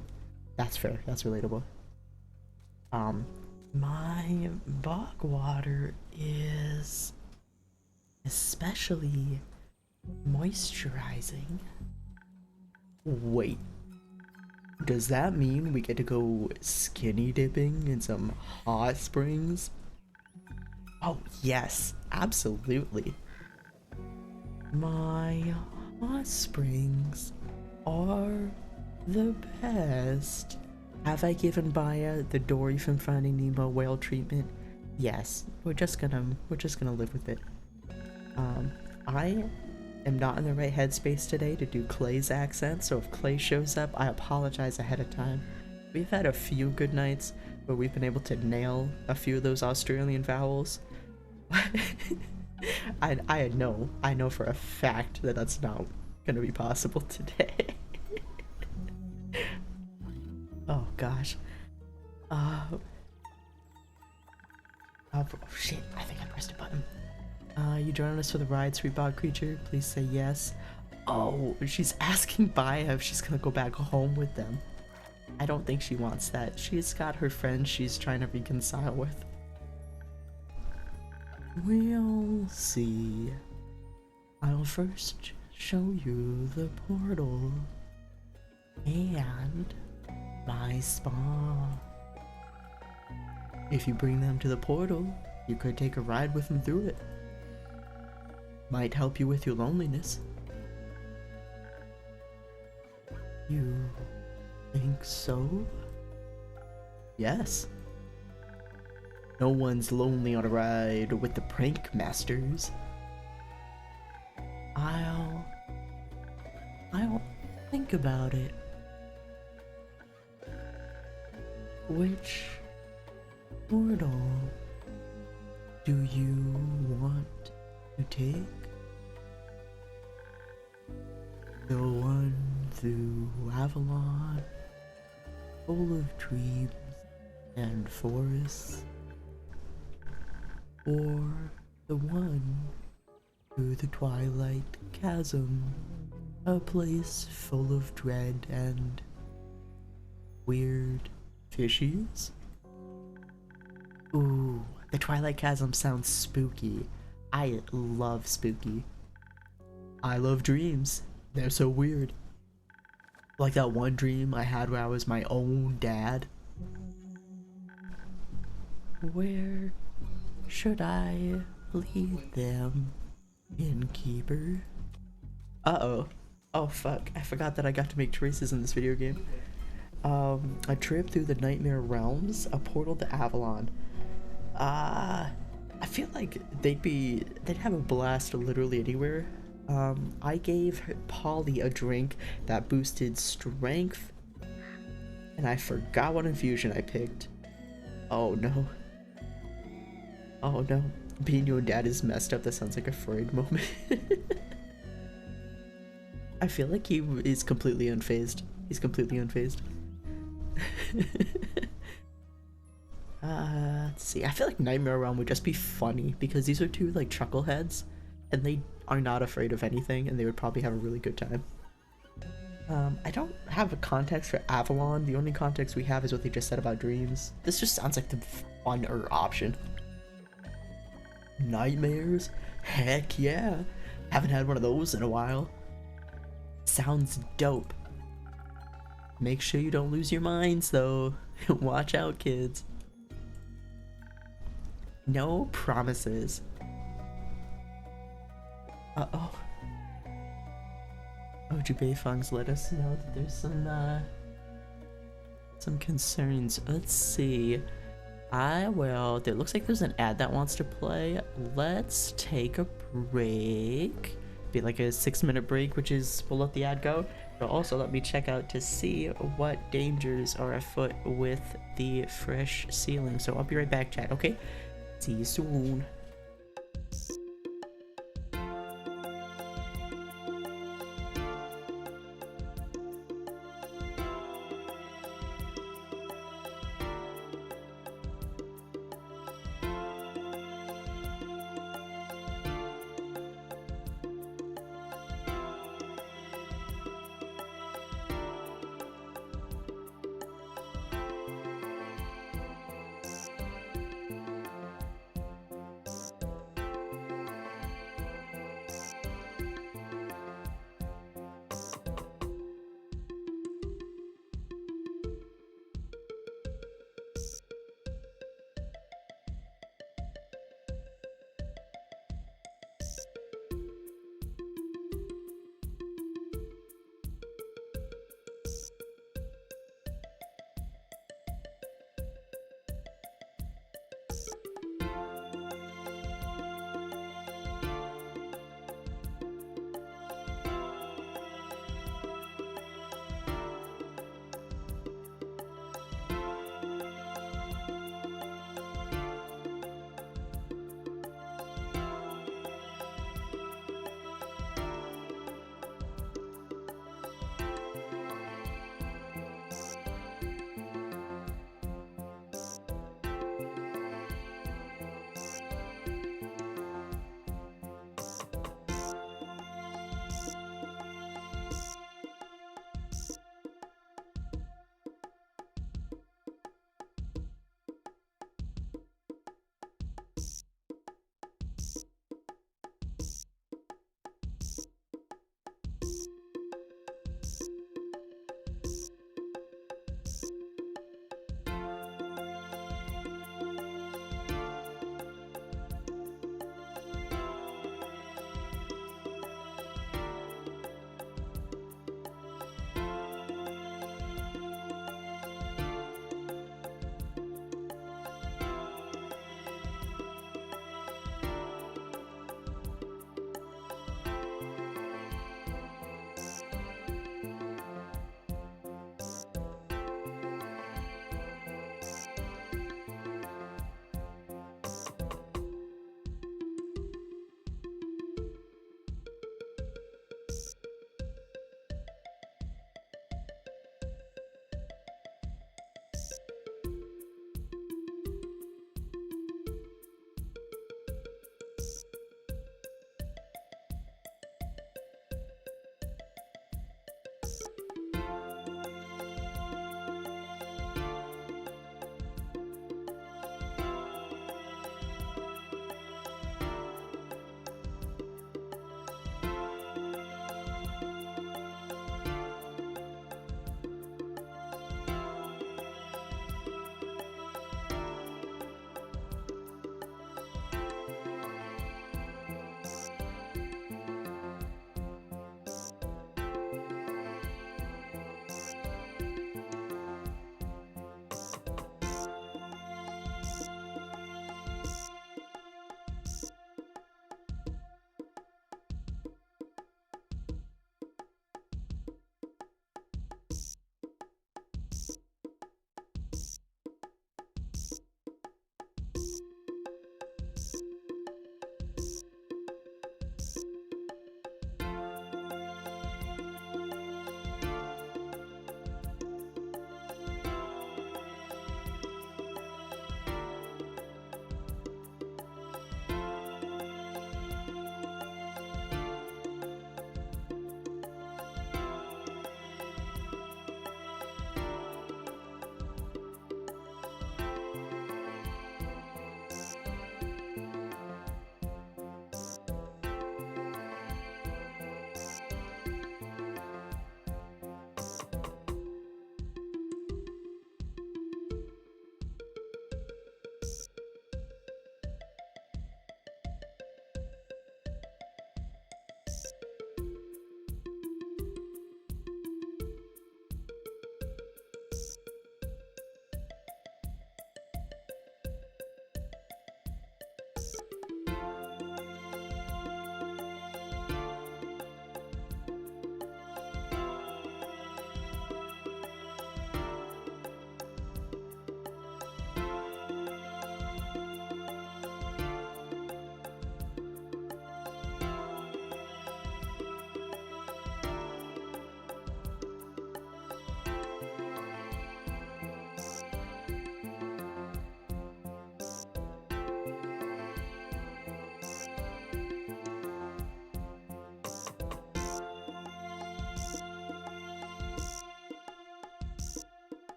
That's fair, that's relatable. My bog water is especially moisturizing. Wait, does that mean we get to go skinny dipping in some hot springs? Oh yes, absolutely. My hot springs are the best. Have I given Baya the Dory from Finding Nemo whale treatment? Yes, we're just gonna live with it. I am not in the right headspace today to do Clay's accent, so if Clay shows up, I apologize ahead of time. We've had a few good nights where we've been able to nail a few of those Australian vowels. I know for a fact that that's not gonna be possible today. Oh gosh. Oh shit, I think I pressed a button. You joining us for the ride, sweet bog creature? Please say yes. Oh, she's asking Baya if she's gonna go back home with them. I don't think she wants that. She's got her friends she's trying to reconcile with. We'll see. I'll first show you the portal and my spa. If you bring them to the portal, you could take a ride with them through it. Might help you with your loneliness. You think so? Yes. No one's lonely on a ride with the prank masters. I'll think about it. Which portal do you want to take? The one through Avalon, full of dreams and forests, or the one through the Twilight Chasm, a place full of dread and weird fishies? Ooh, the Twilight Chasm sounds spooky. I love spooky. I love dreams. They're so weird. Like that one dream I had where I was my own dad. Where should I lead them, innkeeper? Uh-oh. Oh fuck, I forgot that I got to make choices in this video game. A trip through the Nightmare Realms, a portal to Avalon. I feel like they'd have a blast literally anywhere. I gave Polly a drink that boosted strength, and I forgot what infusion I picked. Oh no. Oh no. Being your dad is messed up. That sounds like a Freud moment. I feel like he is completely unfazed. He's completely unfazed. Let's see. I feel like Nightmare Realm would just be funny because these are two like chuckleheads and they are not afraid of anything and they would probably have a really good time. I don't have a context for Avalon. The only context we have is what they just said about dreams. This just sounds like the funner option. Nightmares? Heck yeah. Haven't had one of those in a while. Sounds dope. Make sure you don't lose your minds though. Watch out, kids. No promises. Uh-oh. Oju Beifang's let us know that there's some concerns. Let's see. It looks like there's an ad that wants to play. Let's take a break. Be like a 6-minute break, we'll let the ad go. But also let me check out to see what dangers are afoot with the fresh ceiling. So I'll be right back, chat, okay? See you soon.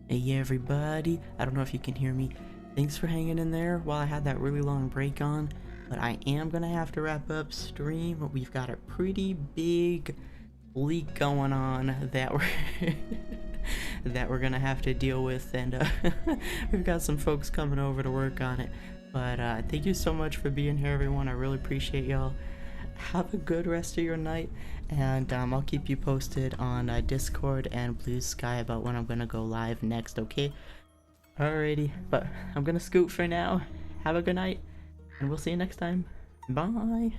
Hey everybody, I don't know if you can hear me. Thanks for hanging in there while I had that really long break on, but I am gonna have to wrap up stream. We've got a pretty big leak going on that we're that we're gonna have to deal with, and we've got some folks coming over to work on it. But thank you so much for being here, everyone. I really appreciate y'all. Have a good rest of your night, and I'll keep you posted on Discord and Blue Sky about when I'm gonna go live next, okay? Alrighty, but I'm gonna scoot for now. Have a good night, and we'll see you next time. Bye!